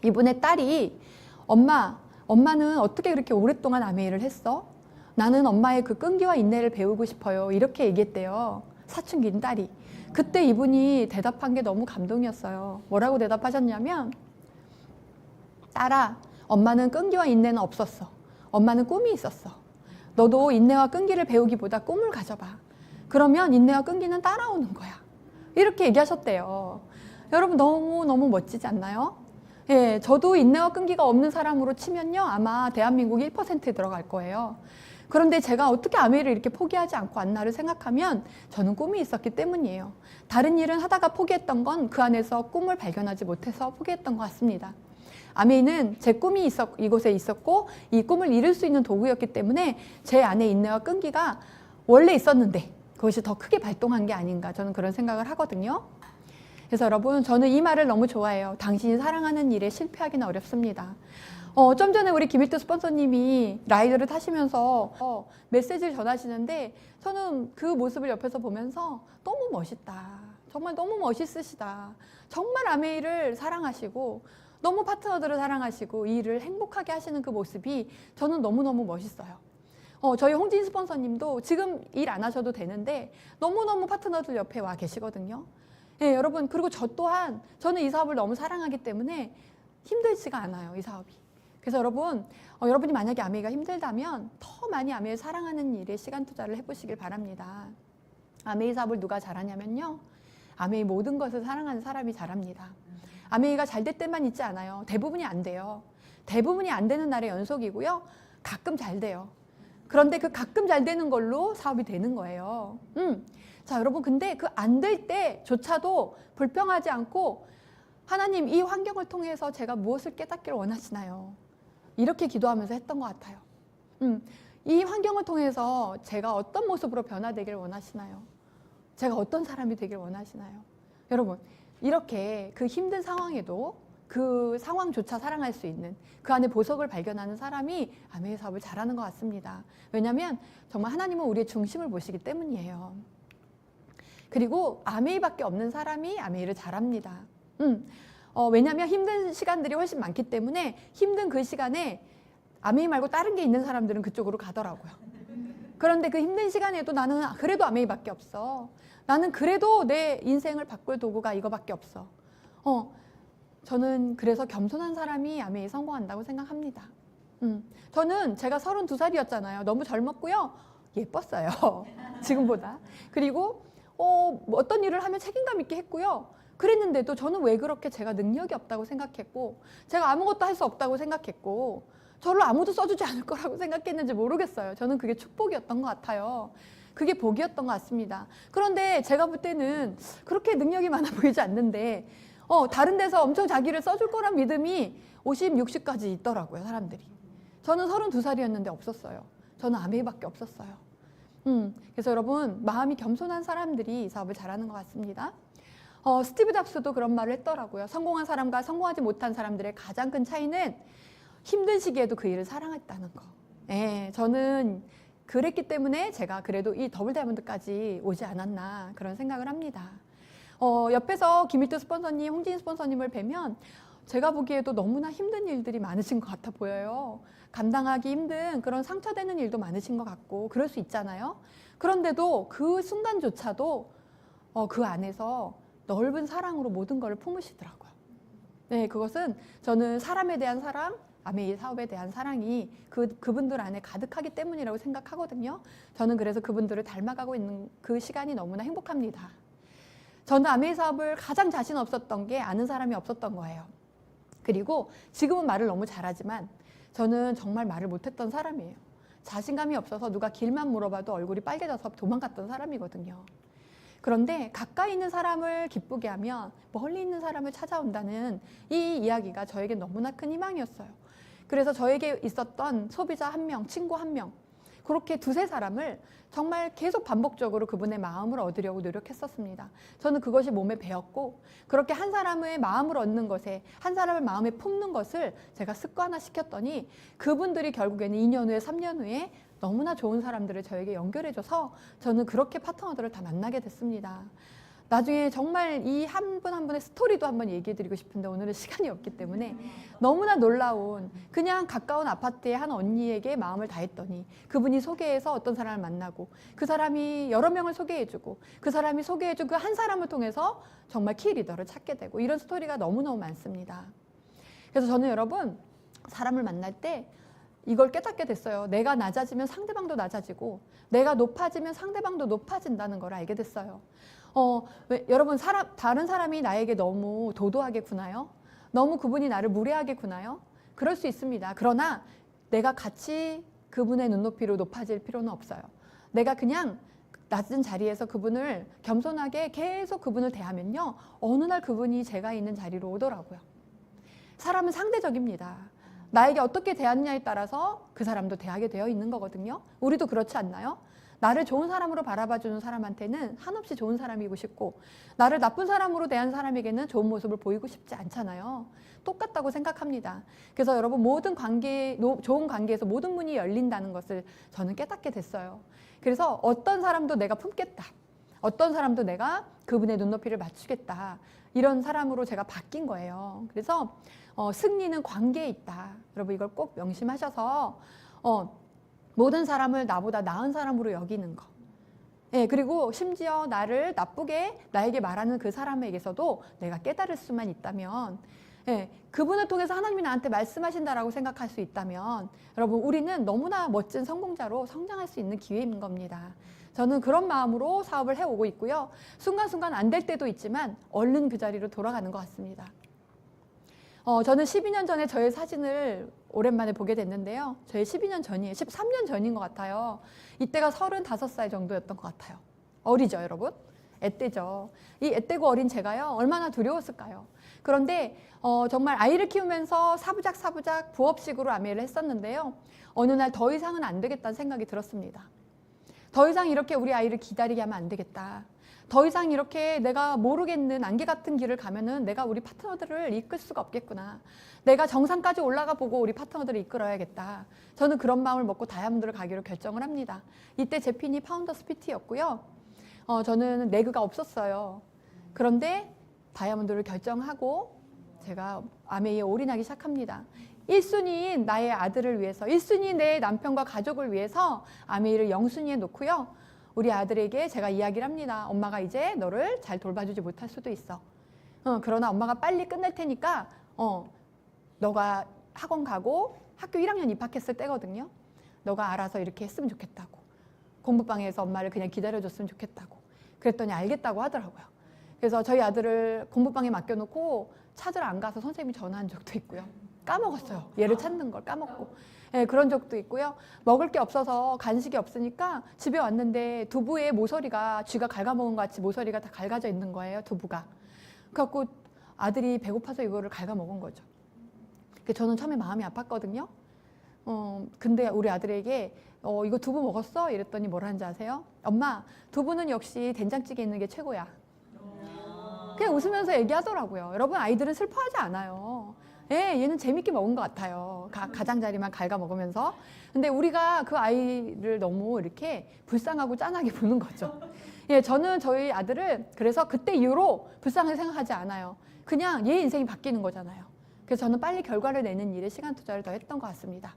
이분의 딸이 엄마는 어떻게 그렇게 오랫동안 아메이를 했어? 나는 엄마의 그 끈기와 인내를 배우고 싶어요. 이렇게 얘기했대요. 사춘기인 딸이. 그때 이분이 대답한 게 너무 감동이었어요. 뭐라고 대답하셨냐면, 딸아, 엄마는 끈기와 인내는 없었어. 엄마는 꿈이 있었어. 너도 인내와 끈기를 배우기보다 꿈을 가져봐. 그러면 인내와 끈기는 따라오는 거야. 이렇게 얘기하셨대요. 여러분, 너무너무 멋지지 않나요? 예, 저도 인내와 끈기가 없는 사람으로 치면요, 아마 대한민국 1%에 들어갈 거예요. 그런데 제가 어떻게 아메이를 이렇게 포기하지 않고 왔나를 생각하면 저는 꿈이 있었기 때문이에요. 다른 일은 하다가 포기했던 건 그 안에서 꿈을 발견하지 못해서 포기했던 것 같습니다. 아메이는 제 꿈이 이곳에 있었고 이 꿈을 이룰 수 있는 도구였기 때문에 제 안에 인내와 끈기가 원래 있었는데 그것이 더 크게 발동한 게 아닌가, 저는 그런 생각을 하거든요. 그래서 여러분, 저는 이 말을 너무 좋아해요. 당신이 사랑하는 일에 실패하기는 어렵습니다. 좀 전에 우리 김일두 스폰서님이 라이더를 타시면서 메시지를 전하시는데 저는 그 모습을 옆에서 보면서 너무 멋있다. 정말 너무 멋있으시다. 정말 아메이를 사랑하시고 너무 파트너들을 사랑하시고 이 일을 행복하게 하시는 그 모습이 저는 너무너무 멋있어요. 저희 홍진 스폰서님도 지금 일 안 하셔도 되는데 너무너무 파트너들 옆에 와 계시거든요. 예, 여러분, 그리고 저 또한 저는 이 사업을 너무 사랑하기 때문에 힘들지가 않아요, 이 사업이. 그래서 여러분, 여러분이 만약에 아메이가 힘들다면 더 많이 아메이를 사랑하는 일에 시간 투자를 해보시길 바랍니다. 아메이 사업을 누가 잘하냐면요, 아메이 모든 것을 사랑하는 사람이 잘합니다. 아메이가 잘 될 때만 있지 않아요. 대부분이 안 돼요. 대부분이 안 되는 날의 연속이고요. 가끔 잘 돼요. 그런데 그 가끔 잘 되는 걸로 사업이 되는 거예요. 자, 여러분, 근데 그 안 될 때조차도 불평하지 않고 하나님, 이 환경을 통해서 제가 무엇을 깨닫기를 원하시나요? 이렇게 기도하면서 했던 것 같아요. 이 환경을 통해서 제가 어떤 모습으로 변화되기를 원하시나요? 제가 어떤 사람이 되길 원하시나요? 여러분, 이렇게 그 힘든 상황에도 그 상황조차 사랑할 수 있는 그 안에 보석을 발견하는 사람이 아메이 사업을 잘하는 것 같습니다. 왜냐하면 정말 하나님은 우리의 중심을 보시기 때문이에요. 그리고 아메이밖에 없는 사람이 아메이를 잘합니다. 왜냐하면 힘든 시간들이 훨씬 많기 때문에 힘든 그 시간에 아메이 말고 다른 게 있는 사람들은 그쪽으로 가더라고요. 그런데 그 힘든 시간에도 나는 그래도 아메이밖에 없어. 나는 그래도 내 인생을 바꿀 도구가 이거밖에 없어. 저는 그래서 겸손한 사람이 아메이 성공한다고 생각합니다. 저는 제가 32살이었잖아요. 너무 젊었고요. 예뻤어요. 지금보다. 그리고 어떤 일을 하면 책임감 있게 했고요. 그랬는데도 저는 왜 그렇게 제가 능력이 없다고 생각했고 제가 아무것도 할 수 없다고 생각했고 저를 아무도 써주지 않을 거라고 생각했는지 모르겠어요. 저는 그게 축복이었던 것 같아요. 그게 복이었던 것 같습니다. 그런데 제가 볼 때는 그렇게 능력이 많아 보이지 않는데 다른 데서 엄청 자기를 써줄 거란 믿음이 50, 60까지 있더라고요, 사람들이. 저는 32살이었는데 없었어요. 저는 아메이밖에 없었어요. 그래서 여러분, 마음이 겸손한 사람들이 이 사업을 잘하는 것 같습니다. 스티브 잡스도 그런 말을 했더라고요. 성공한 사람과 성공하지 못한 사람들의 가장 큰 차이는 힘든 시기에도 그 일을 사랑했다는 거. 예, 저는 그랬기 때문에 제가 그래도 이 더블 다이아몬드까지 오지 않았나 그런 생각을 합니다. 옆에서 김일두 스폰서님, 홍진 스폰서님을 뵈면 제가 보기에도 너무나 힘든 일들이 많으신 것 같아 보여요. 감당하기 힘든 그런 상처되는 일도 많으신 것 같고 그럴 수 있잖아요. 그런데도 그 순간조차도 그 안에서 넓은 사랑으로 모든 걸 품으시더라고요. 네, 그것은 저는 사람에 대한 사랑, 아메이 사업에 대한 사랑이 그분들 안에 가득하기 때문이라고 생각하거든요. 저는 그래서 그분들을 닮아가고 있는 그 시간이 너무나 행복합니다. 저는 아메이 사업을 가장 자신 없었던 게 아는 사람이 없었던 거예요. 그리고 지금은 말을 너무 잘하지만 저는 정말 말을 못했던 사람이에요. 자신감이 없어서 누가 길만 물어봐도 얼굴이 빨개져서 도망갔던 사람이거든요. 그런데 가까이 있는 사람을 기쁘게 하면 멀리 있는 사람을 찾아온다는 이 이야기가 저에게 너무나 큰 희망이었어요. 그래서 저에게 있었던 소비자 한 명, 친구 한 명, 그렇게 두세 사람을 정말 계속 반복적으로 그분의 마음을 얻으려고 노력했었습니다. 저는 그것이 몸에 배었고, 그렇게 한 사람의 마음을 얻는 것에, 한 사람을 마음에 품는 것을 제가 습관화시켰더니 그분들이 결국에는 2년 후에 3년 후에 너무나 좋은 사람들을 저에게 연결해줘서 저는 그렇게 파트너들을 다 만나게 됐습니다. 나중에 정말 이 한 분 한 분의 스토리도 한번 얘기해드리고 싶은데 오늘은 시간이 없기 때문에 너무나 놀라운, 그냥 가까운 아파트의 한 언니에게 마음을 다했더니 그분이 소개해서 어떤 사람을 만나고, 그 사람이 여러 명을 소개해주고, 그 사람이 소개해준 그 한 사람을 통해서 정말 키 리더를 찾게 되고, 이런 스토리가 너무너무 많습니다. 그래서 저는 여러분, 사람을 만날 때 이걸 깨닫게 됐어요. 내가 낮아지면 상대방도 낮아지고, 내가 높아지면 상대방도 높아진다는 걸 알게 됐어요. 여러분, 다른 사람이 나에게 너무 도도하게 구나요? 너무 그분이 나를 무례하게 구나요? 그럴 수 있습니다. 그러나 내가 같이 그분의 눈높이로 높아질 필요는 없어요. 내가 그냥 낮은 자리에서 그분을 겸손하게 계속 그분을 대하면요, 어느 날 그분이 제가 있는 자리로 오더라고요. 사람은 상대적입니다. 나에게 어떻게 대하느냐에 따라서 그 사람도 대하게 되어 있는 거거든요. 우리도 그렇지 않나요? 나를 좋은 사람으로 바라봐주는 사람한테는 한없이 좋은 사람이고 싶고, 나를 나쁜 사람으로 대한 사람에게는 좋은 모습을 보이고 싶지 않잖아요. 똑같다고 생각합니다. 그래서 여러분, 모든 관계, 좋은 관계에서 모든 문이 열린다는 것을 저는 깨닫게 됐어요. 그래서 어떤 사람도 내가 품겠다, 어떤 사람도 내가 그분의 눈높이를 맞추겠다, 이런 사람으로 제가 바뀐 거예요. 그래서 승리는 관계에 있다. 여러분, 이걸 꼭 명심하셔서 모든 사람을 나보다 나은 사람으로 여기는 거. 예, 그리고 심지어 나를 나쁘게 나에게 말하는 그 사람에게서도 내가 깨달을 수만 있다면, 예, 그분을 통해서 하나님이 나한테 말씀하신다라고 생각할 수 있다면, 여러분, 우리는 너무나 멋진 성공자로 성장할 수 있는 기회인 겁니다. 저는 그런 마음으로 사업을 해오고 있고요. 순간순간 안 될 때도 있지만 얼른 그 자리로 돌아가는 것 같습니다. 저는 12년 전에 저의 사진을 오랜만에 보게 됐는데요. 저의 12년 전이에요. 13년 전인 것 같아요. 이때가 35살 정도였던 것 같아요. 어리죠, 여러분? 앳되죠. 이 앳되고 어린 제가요, 얼마나 두려웠을까요? 그런데 정말 아이를 키우면서 사부작 부업식으로 아메를 했었는데요. 어느 날 더 이상은 안 되겠다는 생각이 들었습니다. 더 이상 이렇게 우리 아이를 기다리게 하면 안 되겠다. 더 이상 이렇게 내가 모르겠는 안개 같은 길을 가면은 내가 우리 파트너들을 이끌 수가 없겠구나. 내가 정상까지 올라가 보고 우리 파트너들을 이끌어야겠다. 저는 그런 마음을 먹고 다이아몬드를 가기로 결정을 합니다. 이때 제 핀이 파운더스 PT였고요. 저는 내그가 없었어요. 그런데 다이아몬드를 결정하고 제가 아메이에 올인하기 시작합니다. 1순위인 나의 아들을 위해서, 1순위 내 남편과 가족을 위해서 아메이를 0순위에 놓고요. 우리 아들에게 제가 이야기를 합니다. 엄마가 이제 너를 잘 돌봐주지 못할 수도 있어. 그러나 엄마가 빨리 끝낼 테니까 너가 학원 가고 학교 1학년 입학했을 때거든요. 너가 알아서 이렇게 했으면 좋겠다고. 공부방에서 엄마를 그냥 기다려줬으면 좋겠다고. 그랬더니 알겠다고 하더라고요. 그래서 저희 아들을 공부방에 맡겨놓고 찾으러 안 가서 선생님이 전화한 적도 있고요. 까먹었어요. 얘를 찾는 걸 까먹고. 네, 그런 적도 있고요. 먹을 게 없어서 간식이 없으니까 집에 왔는데 두부에 모서리가, 쥐가 갉아먹은 것 같이 모서리가 다 갉아져 있는 거예요, 두부가. 그래갖고 아들이 배고파서 이거를 갉아먹은 거죠. 저는 처음에 마음이 아팠거든요. 근데 우리 아들에게 이거 두부 먹었어? 이랬더니 뭐라는지 아세요? 엄마, 두부는 역시 된장찌개 있는 게 최고야. 그냥 웃으면서 얘기하더라고요. 여러분, 아이들은 슬퍼하지 않아요. 예, 얘는 재밌게 먹은 것 같아요. 가장자리만 갉아먹으면서. 근데 우리가 그 아이를 너무 이렇게 불쌍하고 짠하게 보는 거죠. 예, 저는 저희 아들을 그래서 그때 이후로 불쌍하게 생각하지 않아요. 그냥 얘 인생이 바뀌는 거잖아요. 그래서 저는 빨리 결과를 내는 일에 시간 투자를 더 했던 것 같습니다.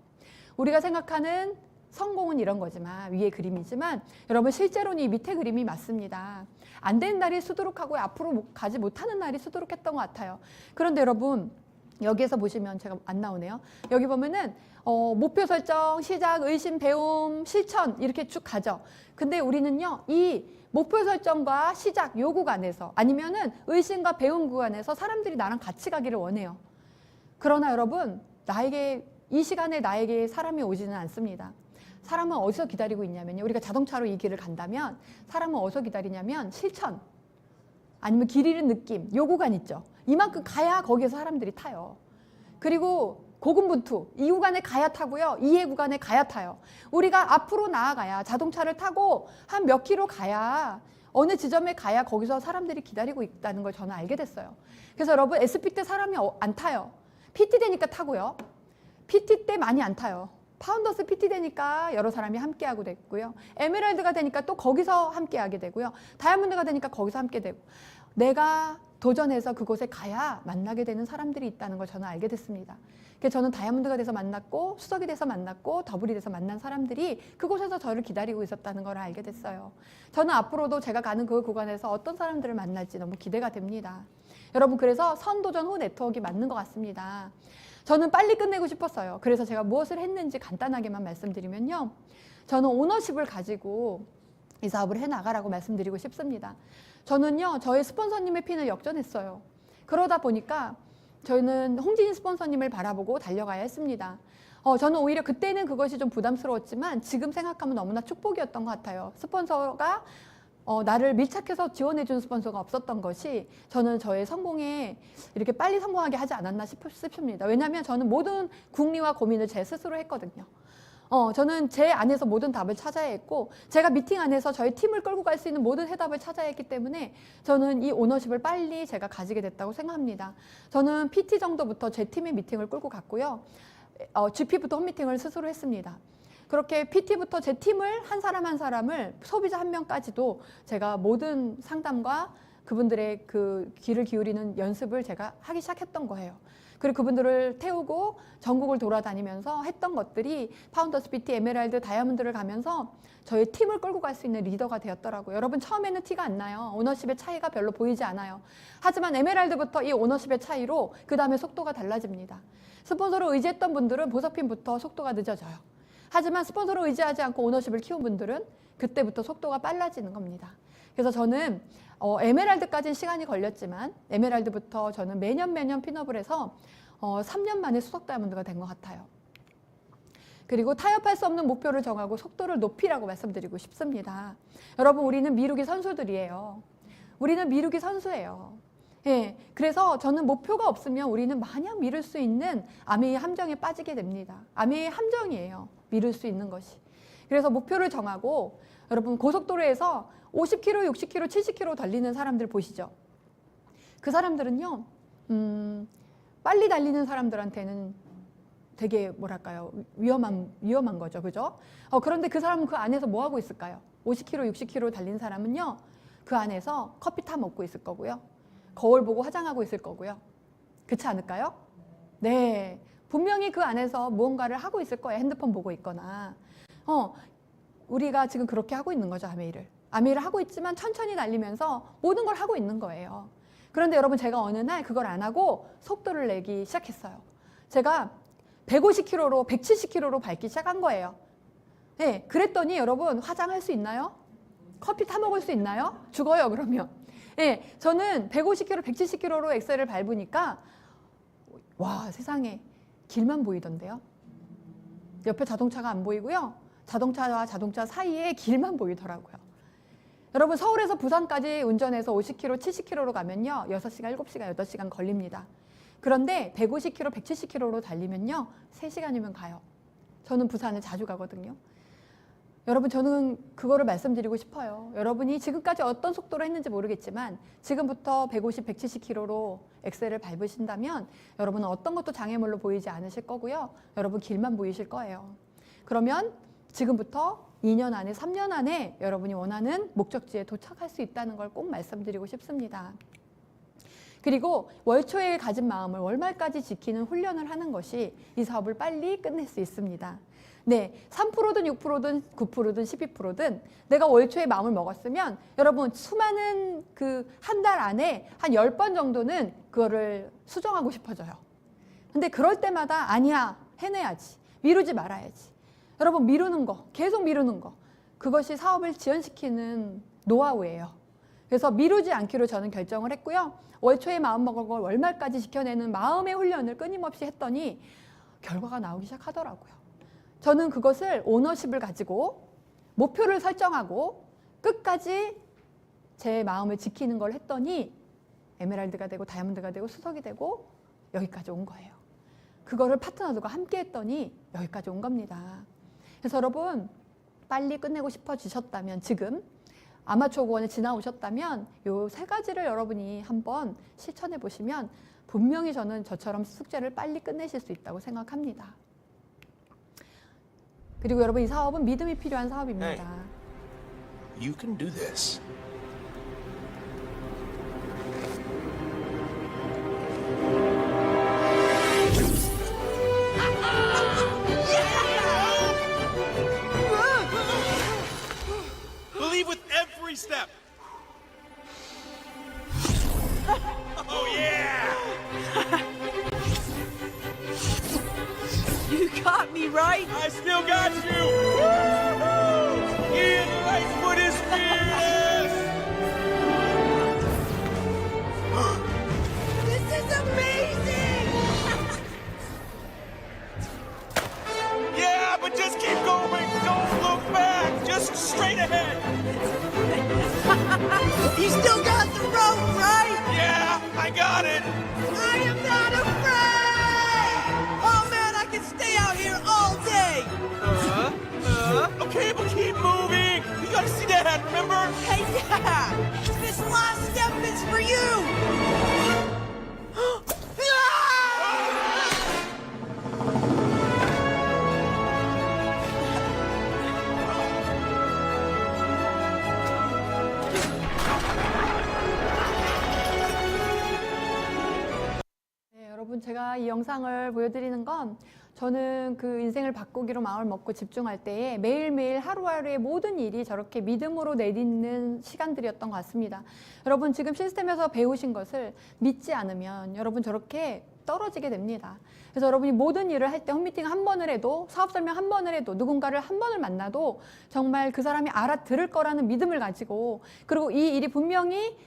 우리가 생각하는 성공은 이런 거지만, 위의 그림이지만, 여러분 실제로는 이 밑에 그림이 맞습니다. 안 되는 날이 수두룩하고 앞으로 가지 못하는 날이 수두룩했던 것 같아요. 그런데 여러분, 여기에서 보시면 제가 안 나오네요. 여기 보면은 목표 설정, 시작, 의심, 배움, 실천 이렇게 쭉 가죠. 근데 우리는요, 이 목표 설정과 시작 요 구간에서, 아니면은 의심과 배움 구간에서 사람들이 나랑 같이 가기를 원해요. 그러나 여러분, 이 시간에 나에게 사람이 오지는 않습니다. 사람은 어디서 기다리고 있냐면요. 우리가 자동차로 이 길을 간다면 사람은 어디서 기다리냐면 실천 아니면 길 잃은 느낌, 요 구간 있죠. 이만큼 가야 거기에서 사람들이 타요. 그리고 고군분투, 이 구간에 가야 타고요. 이해 구간에 가야 타요. 우리가 앞으로 나아가야 자동차를 타고 한 몇 킬로 가야 어느 지점에 가야 거기서 사람들이 기다리고 있다는 걸 저는 알게 됐어요. 그래서 여러분 SP 때 사람이 안 타요. PT 되니까 타고요. PT 때 많이 안 타요. 파운더스 PT 되니까 여러 사람이 함께하고 됐고요. 에메랄드가 되니까 또 거기서 함께하게 되고요. 다이아몬드가 되니까 거기서 함께 되고 내가 도전해서 그곳에 가야 만나게 되는 사람들이 있다는 걸 저는 알게 됐습니다. 그래서 저는 다이아몬드가 돼서 만났고 수석이 돼서 만났고 더블이 돼서 만난 사람들이 그곳에서 저를 기다리고 있었다는 걸 알게 됐어요. 저는 앞으로도 제가 가는 그 구간에서 어떤 사람들을 만날지 너무 기대가 됩니다. 여러분 그래서 선도전 후 네트워크가 맞는 것 같습니다. 저는 빨리 끝내고 싶었어요. 그래서 제가 무엇을 했는지 간단하게만 말씀드리면요. 저는 오너십을 가지고 이 사업을 해나가라고 말씀드리고 싶습니다. 저는요, 저의 스폰서님의 핀을 역전했어요. 그러다 보니까 저희는 홍진희 스폰서님을 바라보고 달려가야 했습니다. 저는 오히려 그때는 그것이 좀 부담스러웠지만 지금 생각하면 너무나 축복이었던 것 같아요. 스폰서가 나를 밀착해서 지원해주는 스폰서가 없었던 것이 저는 저의 성공에 이렇게 빨리 성공하게 하지 않았나 싶습니다. 왜냐하면 저는 모든 궁리와 고민을 제 스스로 했거든요. 저는 제 안에서 모든 답을 찾아야 했고 제가 미팅 안에서 저희 팀을 끌고 갈 수 있는 모든 해답을 찾아야 했기 때문에 저는 이 오너십을 빨리 제가 가지게 됐다고 생각합니다. 저는 PT 정도부터 제 팀의 미팅을 끌고 갔고요. GP부터 홈미팅을 스스로 했습니다. 그렇게 PT부터 제 팀을 한 사람 한 사람을 소비자 한 명까지도 제가 모든 상담과 그분들의 그 귀를 기울이는 연습을 제가 하기 시작했던 거예요. 그리고 그분들을 태우고 전국을 돌아다니면서 했던 것들이 파운더스 PT, 에메랄드, 다이아몬드를 가면서 저희 팀을 끌고 갈 수 있는 리더가 되었더라고요. 여러분 처음에는 티가 안 나요. 오너십의 차이가 별로 보이지 않아요. 하지만 에메랄드부터 이 오너십의 차이로 그 다음에 속도가 달라집니다. 스폰서를 의지했던 분들은 보석핀부터 속도가 늦어져요. 하지만 스폰서를 의지하지 않고 오너십을 키운 분들은 그때부터 속도가 빨라지는 겁니다. 그래서 저는 에메랄드까지는 시간이 걸렸지만 에메랄드부터 저는 매년 핀업을 해서 3년 만에 수석 다이아몬드가 된 것 같아요. 그리고 타협할 수 없는 목표를 정하고 속도를 높이라고 말씀드리고 싶습니다. 여러분 우리는 미루기 선수들이에요. 우리는 미루기 선수예요. 예, 그래서 저는 목표가 없으면 우리는 마냥 미룰 수 있는 아메의 함정에 빠지게 됩니다. 아메의 함정이에요. 미룰 수 있는 것이. 그래서 목표를 정하고 여러분 고속도로에서 50km, 60km, 70km 달리는 사람들 보시죠. 그 사람들은요, 빨리 달리는 사람들한테는 되게 뭐랄까요, 위험한 거죠, 그죠? 그런데 그 사람은 그 안에서 뭐 하고 있을까요? 50km, 60km 달린 사람은요, 그 안에서 커피 타 먹고 있을 거고요, 거울 보고 화장하고 있을 거고요. 그렇지 않을까요? 네, 분명히 그 안에서 무언가를 하고 있을 거예요. 핸드폰 보고 있거나. 우리가 지금 그렇게 하고 있는 거죠, 아메이를 하고 있지만 천천히 달리면서 모든 걸 하고 있는 거예요. 그런데 여러분 제가 어느 날 그걸 안 하고 속도를 내기 시작했어요. 제가 150km로 170km로 밟기 시작한 거예요. 네, 그랬더니 여러분 화장할 수 있나요? 커피 타 먹을 수 있나요? 죽어요, 그러면. 네, 저는 150km, 170km로 엑셀을 밟으니까 와, 세상에 길만 보이던데요. 옆에 자동차가 안 보이고요. 자동차와 자동차 사이에 길만 보이더라고요. 여러분 서울에서 부산까지 운전해서 50km, 70km로 가면요. 6시간, 7시간, 8시간 걸립니다. 그런데 150km, 170km로 달리면요. 3시간이면 가요. 저는 부산을 자주 가거든요. 여러분 저는 그거를 말씀드리고 싶어요. 여러분이 지금까지 어떤 속도로 했는지 모르겠지만 지금부터 150, 170km로 엑셀을 밟으신다면 여러분은 어떤 것도 장애물로 보이지 않으실 거고요. 여러분 길만 보이실 거예요. 그러면 지금부터 2년 안에, 3년 안에 여러분이 원하는 목적지에 도착할 수 있다는 걸 꼭 말씀드리고 싶습니다. 그리고 월 초에 가진 마음을 월말까지 지키는 훈련을 하는 것이 이 사업을 빨리 끝낼 수 있습니다. 네, 3%든 6%든 9%든 12%든 내가 월 초에 마음을 먹었으면 여러분 수많은 그 한 달 안에 한 10번 정도는 그거를 수정하고 싶어져요. 근데 그럴 때마다 아니야, 해내야지, 미루지 말아야지. 여러분 미루는 거, 계속 미루는 거, 그것이 사업을 지연시키는 노하우예요. 그래서 미루지 않기로 저는 결정을 했고요. 월 초에 마음먹은 걸 월말까지 지켜내는 마음의 훈련을 끊임없이 했더니 결과가 나오기 시작하더라고요. 저는 그것을 오너십을 가지고 목표를 설정하고 끝까지 제 마음을 지키는 걸 했더니 에메랄드가 되고 다이아몬드가 되고 수석이 되고 여기까지 온 거예요. 그거를 파트너들과 함께 했더니 여기까지 온 겁니다. 그래서 여러분 빨리 끝내고 싶어지셨다면 지금 아마추어 구원에 지나오셨다면 요 세 가지를 여러분이 한번 실천해 보시면 분명히 저는 저처럼 숙제를 빨리 끝내실 수 있다고 생각합니다. 그리고 여러분 이 사업은 믿음이 필요한 사업입니다. Hey. You can do this. Believe with every step. Oh yeah! You got me right. I still got you. Woo-hoo! Ian Lightfoot is fearless. This is amazing. Yeah, but just keep going. Don't look back. Just straight ahead. You still got the rope, right? Yeah, I got it. I am not afraid. Oh man, I can stay out here all day. Okay, but keep moving. You gotta see that, remember? Hey, yeah. This last step is for you. 네, 여러분 제가 이 영상을 보여드리는 건 저는 그 인생을 바꾸기로 마음을 먹고 집중할 때에 매일매일 하루하루의 모든 일이 저렇게 믿음으로 내딛는 시간들이었던 것 같습니다. 여러분 지금 시스템에서 배우신 것을 믿지 않으면 여러분 저렇게 떨어지게 됩니다. 그래서 여러분이 모든 일을 할 때 홈미팅 한 번을 해도 사업 설명 한 번을 해도 누군가를 한 번을 만나도 정말 그 사람이 알아들을 거라는 믿음을 가지고 그리고 이 일이 분명히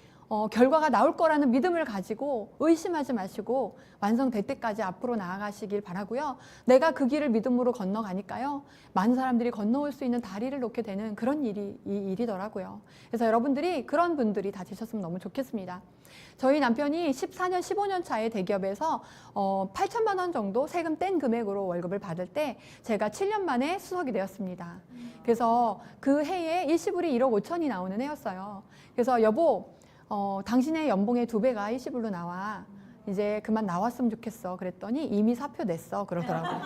결과가 나올 거라는 믿음을 가지고 의심하지 마시고 완성될 때까지 앞으로 나아가시길 바라고요. 내가 그 길을 믿음으로 건너가니까요. 많은 사람들이 건너올 수 있는 다리를 놓게 되는 그런 일이 이 일이더라고요. 그래서 여러분들이 그런 분들이 다 되셨으면 너무 좋겠습니다. 저희 남편이 14년, 15년 차에 대기업에서 8천만 원 정도 세금 뗀 금액으로 월급을 받을 때 제가 7년 만에 수석이 되었습니다. 그래서 그 해에 일시불이 1억 5천이 나오는 해였어요. 그래서 여보, 당신의 연봉의 2배가 일시불로 나와. 이제 그만 나왔으면 좋겠어. 그랬더니 이미 사표 냈어. 그러더라고요.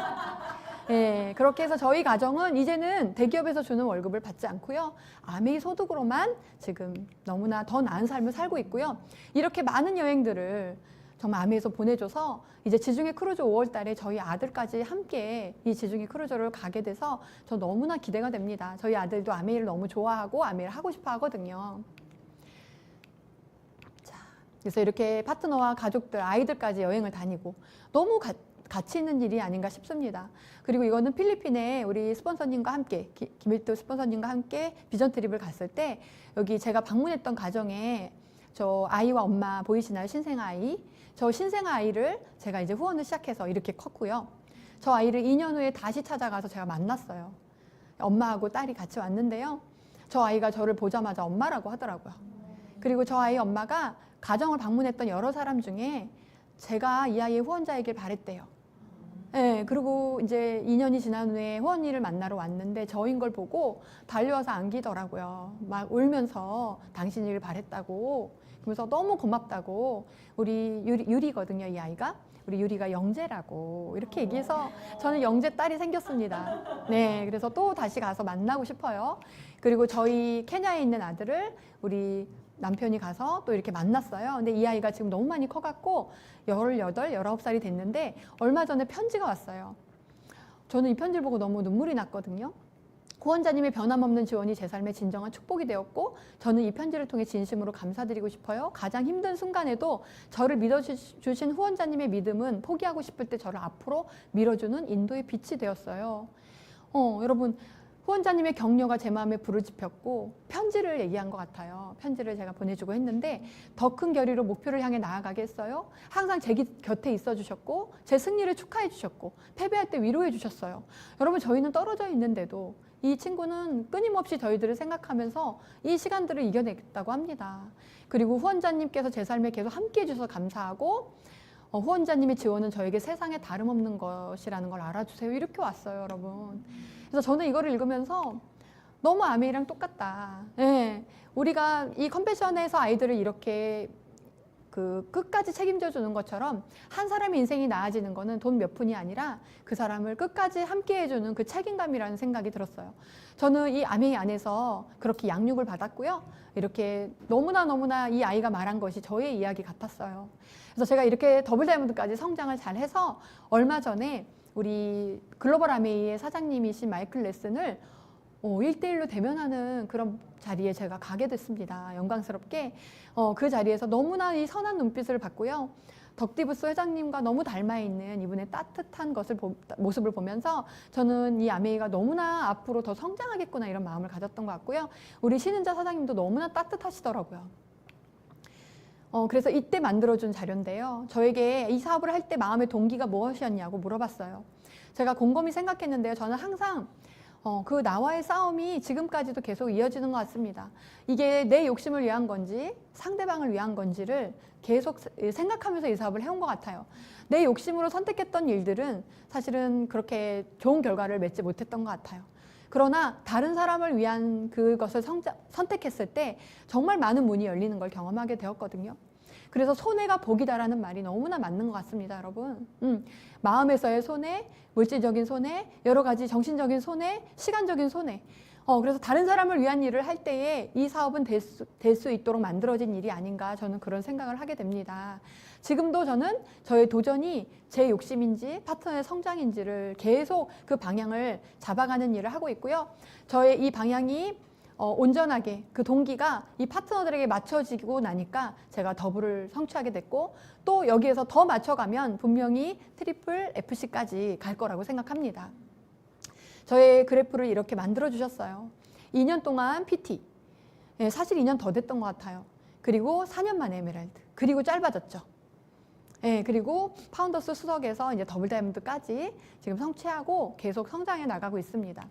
예, 그렇게 해서 저희 가정은 이제는 대기업에서 주는 월급을 받지 않고요. 아메이 소득으로만 지금 너무나 더 나은 삶을 살고 있고요. 이렇게 많은 여행들을 정말 아메이에서 보내줘서 이제 지중해 크루즈 5월 달에 저희 아들까지 함께 이 지중해 크루즈를 가게 돼서 저 너무나 기대가 됩니다. 저희 아들도 아메이를 너무 좋아하고 아메이를 하고 싶어 하거든요. 그래서 이렇게 파트너와 가족들, 아이들까지 여행을 다니고 너무 가치 있는 일이 아닌가 싶습니다. 그리고 이거는 필리핀에 우리 스폰서님과 함께, 김일도 스폰서님과 함께 비전 트립을 갔을 때 여기 제가 방문했던 가정에 저 아이와 엄마 보이시나요? 신생아이. 저 신생아이를 제가 이제 후원을 시작해서 이렇게 컸고요. 저 아이를 2년 후에 다시 찾아가서 제가 만났어요. 엄마하고 딸이 같이 왔는데요. 저 아이가 저를 보자마자 엄마라고 하더라고요. 그리고 저 아이 엄마가 가정을 방문했던 여러 사람 중에 제가 이 아이의 후원자이길 바랬대요. 네, 그리고 이제 2년이 지난 후에 후원이를 만나러 왔는데 저인 걸 보고 달려와서 안기더라고요. 막 울면서 당신이길 바랬다고. 그러면서 너무 고맙다고. 우리 유리거든요, 이 아이가. 우리 유리가 영재라고 이렇게 얘기해서 저는 영재 딸이 생겼습니다. 네, 그래서 또 다시 가서 만나고 싶어요. 그리고 저희 케냐에 있는 아들을 우리 남편이 가서 또 이렇게 만났어요. 근데 이 아이가 지금 너무 많이 커갖고 18, 19살이 됐는데 얼마 전에 편지가 왔어요. 저는 이 편지를 보고 너무 눈물이 났거든요. 후원자님의 변함없는 지원이 제 삶의 진정한 축복이 되었고 저는 이 편지를 통해 진심으로 감사드리고 싶어요. 가장 힘든 순간에도 저를 믿어주신 후원자님의 믿음은 포기하고 싶을 때 저를 앞으로 밀어주는 인도의 빛이 되었어요. 여러분 후원자님의 격려가 제 마음에 부르짖혔고 편지를 얘기한 것 같아요. 편지를 제가 보내주고 했는데 더 큰 결의로 목표를 향해 나아가게 했어요. 항상 제 곁에 있어 주셨고 제 승리를 축하해 주셨고 패배할 때 위로해 주셨어요. 여러분 저희는 떨어져 있는데도 이 친구는 끊임없이 저희들을 생각하면서 이 시간들을 이겨냈다고 합니다. 그리고 후원자님께서 제 삶에 계속 함께해 주셔서 감사하고 후원자님의 지원은 저에게 세상에 다름없는 것이라는 걸 알아주세요. 이렇게 왔어요, 여러분. 그래서 저는 이거를 읽으면서 너무 아메이랑 똑같다. 예, 우리가 이 컴패션에서 아이들을 이렇게 끝까지 책임져 주는 것처럼 한 사람의 인생이 나아지는 거는 돈 몇 푼이 아니라 그 사람을 끝까지 함께 해주는 그 책임감이라는 생각이 들었어요. 저는 이 아메이 안에서 그렇게 양육을 받았고요. 이렇게 너무나 이 아이가 말한 것이 저의 이야기 같았어요. 그래서 제가 이렇게 더블 다이아몬드까지 성장을 잘 해서 얼마 전에 우리 글로벌 아메이의 사장님이신 마이클 레슨을 1대1로 대면하는 그런 자리에 제가 가게 됐습니다. 영광스럽게 그 자리에서 너무나 이 선한 눈빛을 받고요. 덕디브스 회장님과 너무 닮아 있는 이분의 따뜻한 모습을 보면서 저는 이 아메이가 너무나 앞으로 더 성장하겠구나 이런 마음을 가졌던 것 같고요. 우리 신은자 사장님도 너무나 따뜻하시더라고요. 그래서 이때 만들어준 자료인데요. 저에게 이 사업을 할 때 마음의 동기가 무엇이었냐고 물어봤어요. 제가 곰곰이 생각했는데요. 저는 항상 그 나와의 싸움이 지금까지도 계속 이어지는 것 같습니다. 이게 내 욕심을 위한 건지 상대방을 위한 건지를 계속 생각하면서 이 사업을 해온 것 같아요. 내 욕심으로 선택했던 일들은 사실은 그렇게 좋은 결과를 맺지 못했던 것 같아요. 그러나 다른 사람을 위한 그것을 선택했을 때 정말 많은 문이 열리는 걸 경험하게 되었거든요. 그래서 손해가 복이다라는 말이 너무나 맞는 것 같습니다, 여러분. 마음에서의 손해, 물질적인 손해, 여러 가지 정신적인 손해, 시간적인 손해. 그래서 다른 사람을 위한 일을 할 때에 이 사업은 될 수 있도록 만들어진 일이 아닌가 저는 그런 생각을 하게 됩니다. 지금도 저는 저의 도전이 제 욕심인지 파트너의 성장인지를 계속 그 방향을 잡아가는 일을 하고 있고요. 저의 이 방향이 온전하게 그 동기가 이 파트너들에게 맞춰지고 나니까 제가 더블을 성취하게 됐고 또 여기에서 더 맞춰가면 분명히 트리플 FC까지 갈 거라고 생각합니다. 저의 그래프를 이렇게 만들어 주셨어요. 2년 동안 PT, 사실 2년 더 됐던 것 같아요. 그리고 4년 만에 에메랄드, 그리고 짧아졌죠. 그리고 파운더스 수석에서 이제 더블 다이아몬드까지 지금 성취하고 계속 성장해 나가고 있습니다.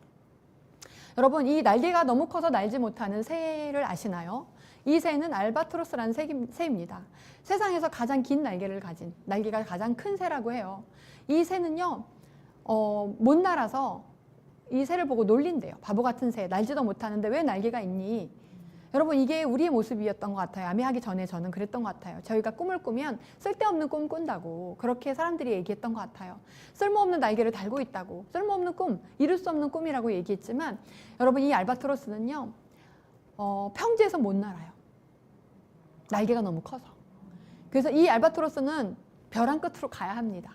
여러분, 이 날개가 너무 커서 날지 못하는 새를 아시나요? 이 새는 알바트로스라는 새입니다. 세상에서 가장 긴 날개를 가진, 날개가 가장 큰 새라고 해요. 이 새는요, 못 날아서 이 새를 보고 놀린대요. 바보 같은 새, 날지도 못하는데 왜 날개가 있니? 여러분, 이게 우리의 모습이었던 것 같아요. 아메하기 전에 저는 그랬던 것 같아요. 저희가 꿈을 꾸면 쓸데없는 꿈 꾼다고 그렇게 사람들이 얘기했던 것 같아요. 쓸모없는 날개를 달고 있다고, 쓸모없는 꿈, 이룰 수 없는 꿈이라고 얘기했지만 여러분, 이 알바트로스는요, 평지에서 못 날아요. 날개가 너무 커서. 그래서 이 알바트로스는 벼랑 끝으로 가야 합니다.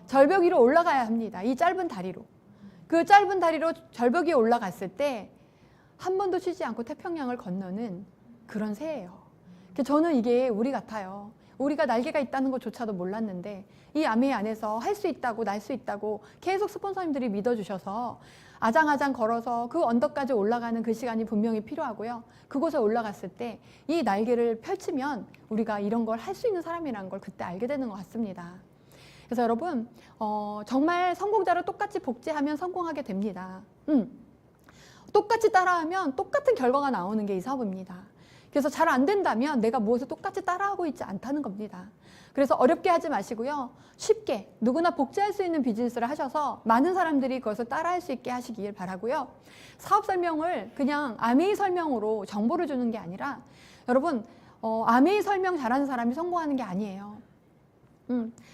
절벽 위로 올라가야 합니다. 이 짧은 다리로. 그 짧은 다리로 절벽 위에 올라갔을 때 한 번도 쉬지 않고 태평양을 건너는 그런 새예요. 저는 이게 우리 같아요. 우리가 날개가 있다는 것조차도 몰랐는데 이 아메이 안에서 할 수 있다고, 날 수 있다고 계속 스폰서님들이 믿어주셔서 아장아장 걸어서 그 언덕까지 올라가는 그 시간이 분명히 필요하고요. 그곳에 올라갔을 때 이 날개를 펼치면 우리가 이런 걸 할 수 있는 사람이라는 걸 그때 알게 되는 것 같습니다. 그래서 여러분, 정말 성공자로 똑같이 복제하면 성공하게 됩니다. 똑같이 따라하면 똑같은 결과가 나오는 게 이 사업입니다. 그래서 잘 안 된다면 내가 무엇을 똑같이 따라하고 있지 않다는 겁니다. 그래서 어렵게 하지 마시고요. 쉽게 누구나 복제할 수 있는 비즈니스를 하셔서 많은 사람들이 그것을 따라할 수 있게 하시길 바라고요. 사업 설명을 그냥 아메이 설명으로 정보를 주는 게 아니라 여러분, 아메이 설명 잘하는 사람이 성공하는 게 아니에요.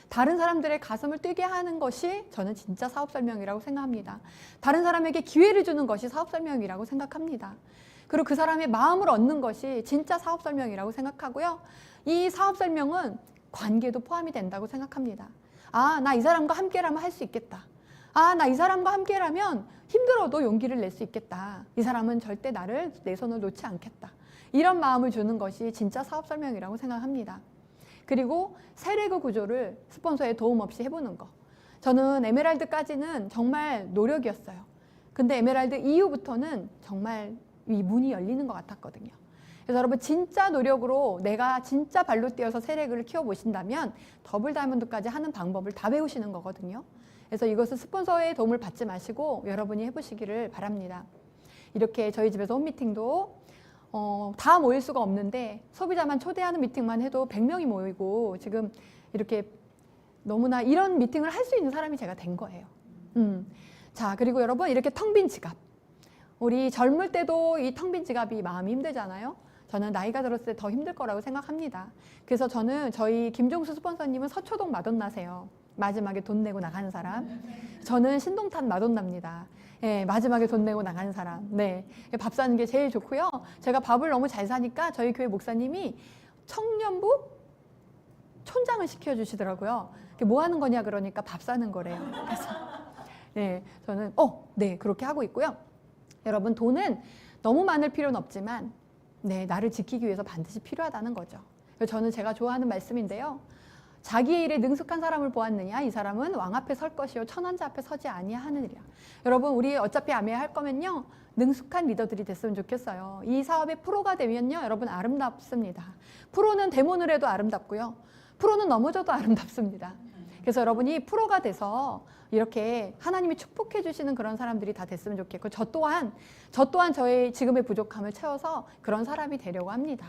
다른 사람들의 가슴을 뛰게 하는 것이 저는 진짜 사업 설명이라고 생각합니다. 다른 사람에게 기회를 주는 것이 사업 설명이라고 생각합니다. 그리고 그 사람의 마음을 얻는 것이 진짜 사업 설명이라고 생각하고요. 이 사업 설명은 관계도 포함이 된다고 생각합니다. 아, 나 이 사람과 함께라면 할 수 있겠다. 아, 나 이 사람과 함께라면 힘들어도 용기를 낼 수 있겠다. 이 사람은 절대 내 손을 놓지 않겠다. 이런 마음을 주는 것이 진짜 사업 설명이라고 생각합니다. 그리고 세레그 구조를 스폰서의 도움 없이 해보는 거. 저는 에메랄드까지는 정말 노력이었어요. 근데 에메랄드 이후부터는 정말 이 문이 열리는 것 같았거든요. 그래서 여러분 진짜 노력으로 내가 진짜 발로 뛰어서 세력을 키워보신다면 더블 다이아몬드까지 하는 방법을 다 배우시는 거거든요. 그래서 이것은 스폰서의 도움을 받지 마시고 여러분이 해보시기를 바랍니다. 이렇게 저희 집에서 홈미팅도 다 모일 수가 없는데 소비자만 초대하는 미팅만 해도 100명이 모이고 지금 이렇게 너무나 이런 미팅을 할 수 있는 사람이 제가 된 거예요. 자, 그리고 여러분 이렇게 텅 빈 지갑. 우리 젊을 때도 이 텅 빈 지갑이 마음이 힘들잖아요. 저는 나이가 들었을 때 더 힘들 거라고 생각합니다. 그래서 저는 저희 김종수 스폰서님은 서초동 마돈나세요. 마지막에 돈 내고 나가는 사람. 저는 신동탄 마돈나입니다. 예, 마지막에 돈 내고 나가는 사람. 네, 밥 사는 게 제일 좋고요. 제가 밥을 너무 잘 사니까 저희 교회 목사님이 청년부 촌장을 시켜주시더라고요. 뭐 하는 거냐 그러니까 밥 사는 거래요. 그래서 네, 저는 네, 그렇게 하고 있고요. 여러분 돈은 너무 많을 필요는 없지만 네, 나를 지키기 위해서 반드시 필요하다는 거죠. 저는 제가 좋아하는 말씀인데요. 자기의 일에 능숙한 사람을 보았느냐? 이 사람은 왕 앞에 설 것이요 천한자 앞에 서지 아니하느니라. 여러분 우리 어차피 아메야 할 거면요. 능숙한 리더들이 됐으면 좋겠어요. 이 사업의 프로가 되면요. 여러분 아름답습니다. 프로는 데모를 해도 아름답고요. 프로는 넘어져도 아름답습니다. 그래서 여러분이 프로가 돼서 이렇게 하나님이 축복해 주시는 그런 사람들이 다 됐으면 좋겠고 저 또한 저의 지금의 부족함을 채워서 그런 사람이 되려고 합니다.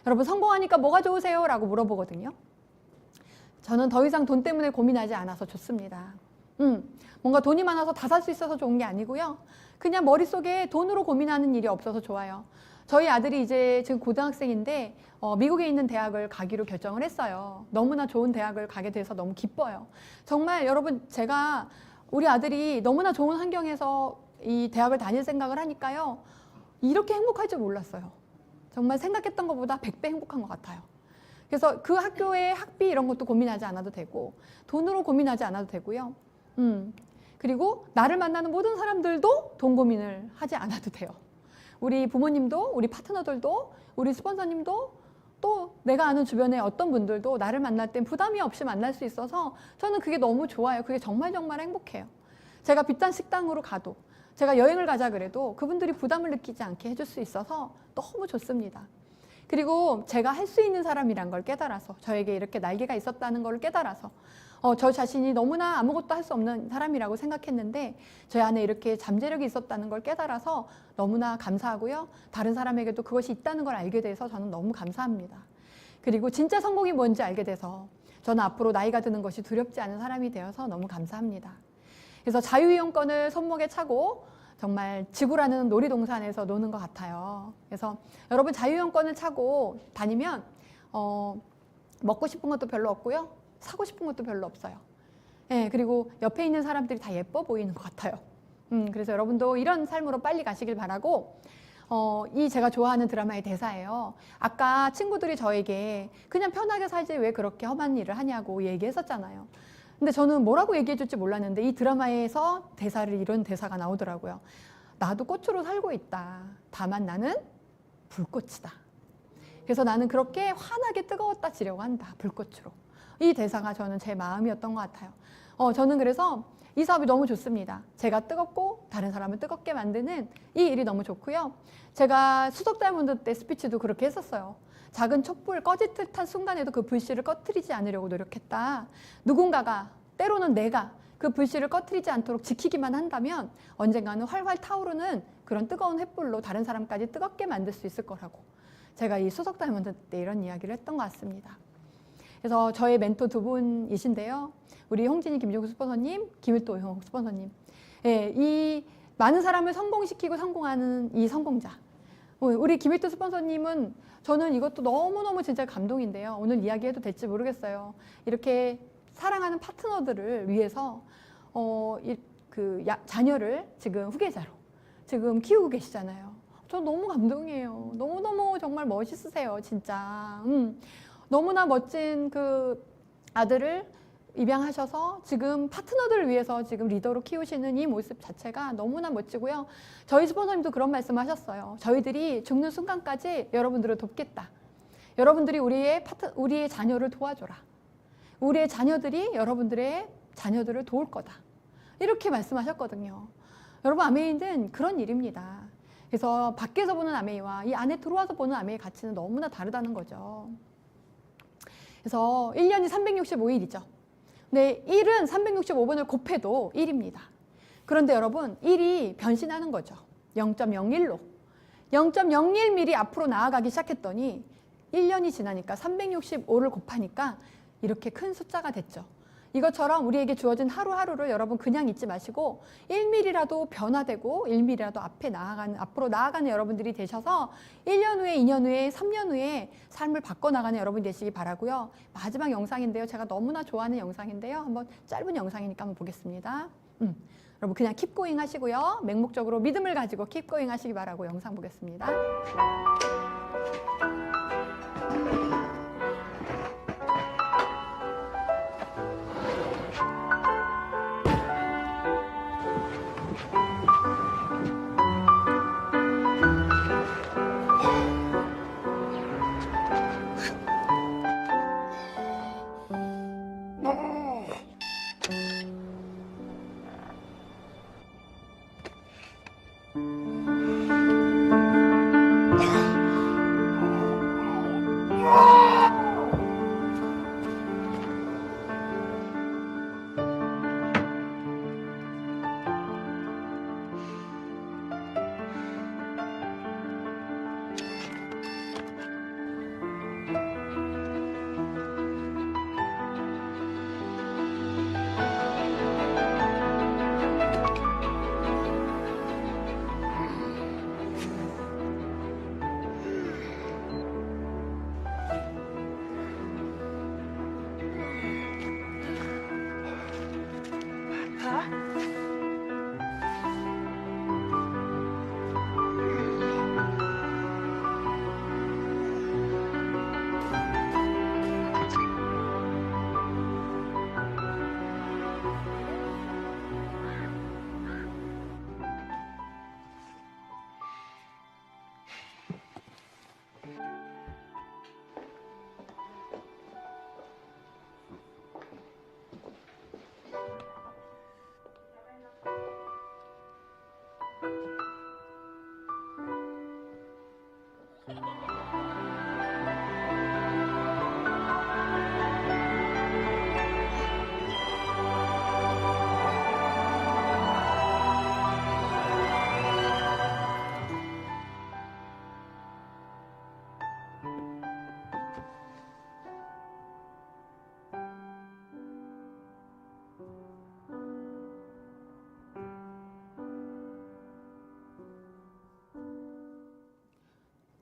여러분 성공하니까 뭐가 좋으세요? 라고 물어보거든요. 저는 더 이상 돈 때문에 고민하지 않아서 좋습니다. 뭔가 돈이 많아서 다 살 수 있어서 좋은 게 아니고요. 그냥 머릿속에 돈으로 고민하는 일이 없어서 좋아요. 저희 아들이 이제 지금 고등학생인데 미국에 있는 대학을 가기로 결정을 했어요. 너무나 좋은 대학을 가게 돼서 너무 기뻐요. 정말 여러분 제가 우리 아들이 너무나 좋은 환경에서 이 대학을 다닐 생각을 하니까요. 이렇게 행복할 줄 몰랐어요. 정말 생각했던 것보다 100배 행복한 것 같아요. 그래서 그 학교의 학비 이런 것도 고민하지 않아도 되고 돈으로 고민하지 않아도 되고요. 그리고 나를 만나는 모든 사람들도 돈 고민을 하지 않아도 돼요. 우리 부모님도 우리 파트너들도 우리 스폰서님도 또 내가 아는 주변의 어떤 분들도 나를 만날 땐 부담이 없이 만날 수 있어서 저는 그게 너무 좋아요. 그게 정말 정말 행복해요. 제가 비싼 식당으로 가도 제가 여행을 가자 그래도 그분들이 부담을 느끼지 않게 해줄 수 있어서 너무 좋습니다. 그리고 제가 할 수 있는 사람이란 걸 깨달아서 저에게 이렇게 날개가 있었다는 걸 깨달아서 저 자신이 너무나 아무것도 할 수 없는 사람이라고 생각했는데 저 안에 이렇게 잠재력이 있었다는 걸 깨달아서 너무나 감사하고요. 다른 사람에게도 그것이 있다는 걸 알게 돼서 저는 너무 감사합니다. 그리고 진짜 성공이 뭔지 알게 돼서 저는 앞으로 나이가 드는 것이 두렵지 않은 사람이 되어서 너무 감사합니다. 그래서 자유이용권을 손목에 차고 정말 지구라는 놀이동산에서 노는 것 같아요. 그래서 여러분 자유이용권을 차고 다니면 먹고 싶은 것도 별로 없고요. 사고 싶은 것도 별로 없어요. 네, 그리고 옆에 있는 사람들이 다 예뻐 보이는 것 같아요. 그래서 여러분도 이런 삶으로 빨리 가시길 바라고 이 제가 좋아하는 드라마의 대사예요. 아까 친구들이 저에게 그냥 편하게 살지 왜 그렇게 험한 일을 하냐고 얘기했었잖아요. 근데 저는 뭐라고 얘기해 줄지 몰랐는데 이 드라마에서 이런 대사가 나오더라고요. 나도 꽃으로 살고 있다. 다만 나는 불꽃이다. 그래서 나는 그렇게 환하게 뜨거웠다 지려고 한다. 불꽃으로. 이 대사가 저는 제 마음이었던 것 같아요. 저는 그래서 이 사업이 너무 좋습니다. 제가 뜨겁고 다른 사람을 뜨겁게 만드는 이 일이 너무 좋고요. 제가 수석 다이아몬드 때 스피치도 그렇게 했었어요. 작은 촛불 꺼질 듯한 순간에도 그 불씨를 꺼트리지 않으려고 노력했다. 누군가가 때로는 내가 그 불씨를 꺼트리지 않도록 지키기만 한다면 언젠가는 활활 타오르는 그런 뜨거운 횃불로 다른 사람까지 뜨겁게 만들 수 있을 거라고. 제가 이 수석 다이아몬드 때 이런 이야기를 했던 것 같습니다. 그래서 저의 멘토 두 분이신데요. 우리 홍진희 김종수 스폰서님, 김일도 형 스폰서님. 예, 이 많은 사람을 성공시키고 성공하는 이 성공자. 우리 김일도 스폰서님은 저는 이것도 너무너무 진짜 감동인데요. 오늘 이야기해도 될지 모르겠어요. 이렇게 사랑하는 파트너들을 위해서 자녀를 지금 후계자로 지금 키우고 계시잖아요. 저 너무 감동이에요. 너무너무 정말 멋있으세요. 진짜. 너무나 멋진 그 아들을 입양하셔서 지금 파트너들을 위해서 지금 리더로 키우시는 이 모습 자체가 너무나 멋지고요. 저희 스폰서님도 그런 말씀 하셨어요. 저희들이 죽는 순간까지 여러분들을 돕겠다. 여러분들이 우리의 자녀를 도와줘라. 우리의 자녀들이 여러분들의 자녀들을 도울 거다. 이렇게 말씀하셨거든요. 여러분, 아메이는 그런 일입니다. 그래서 밖에서 보는 아메이와 이 안에 들어와서 보는 아메이의 가치는 너무나 다르다는 거죠. 그래서 1년이 365일이죠. 근데 1은 365번을 곱해도 1입니다. 그런데 여러분, 1이 변신하는 거죠. 0.01로. 0.01mm 앞으로 나아가기 시작했더니 1년이 지나니까 365를 곱하니까 이렇게 큰 숫자가 됐죠. 이것처럼 우리에게 주어진 하루하루를 여러분 그냥 잊지 마시고 1mm라도 변화되고 1mm라도 앞으로 나아가는 여러분들이 되셔서 1년 후에, 2년 후에, 3년 후에 삶을 바꿔나가는 여러분이 되시기 바라고요. 마지막 영상인데요. 제가 너무나 좋아하는 영상인데요. 한번 짧은 영상이니까 한번 보겠습니다. 여러분 그냥 keep going 하시고요. 맹목적으로 믿음을 가지고 keep going 하시기 바라고 영상 보겠습니다.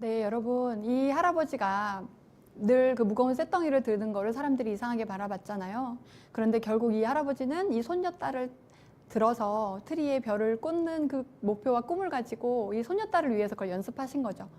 네, 여러분, 이 할아버지가 늘 그 무거운 쇳덩이를 드는 거를 사람들이 이상하게 바라봤잖아요. 그런데 결국 이 할아버지는 이 손녀딸을 들어서 트리에 별을 꽂는 그 목표와 꿈을 가지고 이 손녀딸을 위해서 그걸 연습하신 거죠.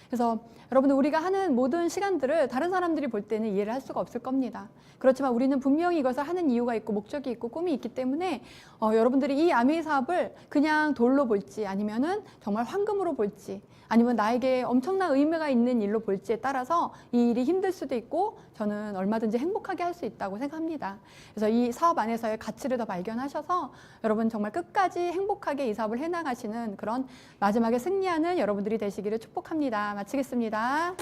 그래서 여러분들 우리가 하는 모든 시간들을 다른 사람들이 볼 때는 이해를 할 수가 없을 겁니다. 그렇지만 우리는 분명히 이것을 하는 이유가 있고 목적이 있고 꿈이 있기 때문에 여러분들이 이 아메이 사업을 그냥 돌로 볼지 아니면은 정말 황금으로 볼지 아니면 나에게 엄청난 의미가 있는 일로 볼지에 따라서 이 일이 힘들 수도 있고 저는 얼마든지 행복하게 할 수 있다고 생각합니다. 그래서 이 사업 안에서의 가치를 더 발견하셔서 여러분 정말 끝까지 행복하게 이 사업을 해나가시는 그런 마지막에 승리하는 여러분들이 되시기를 축복합니다. 마치겠습니다.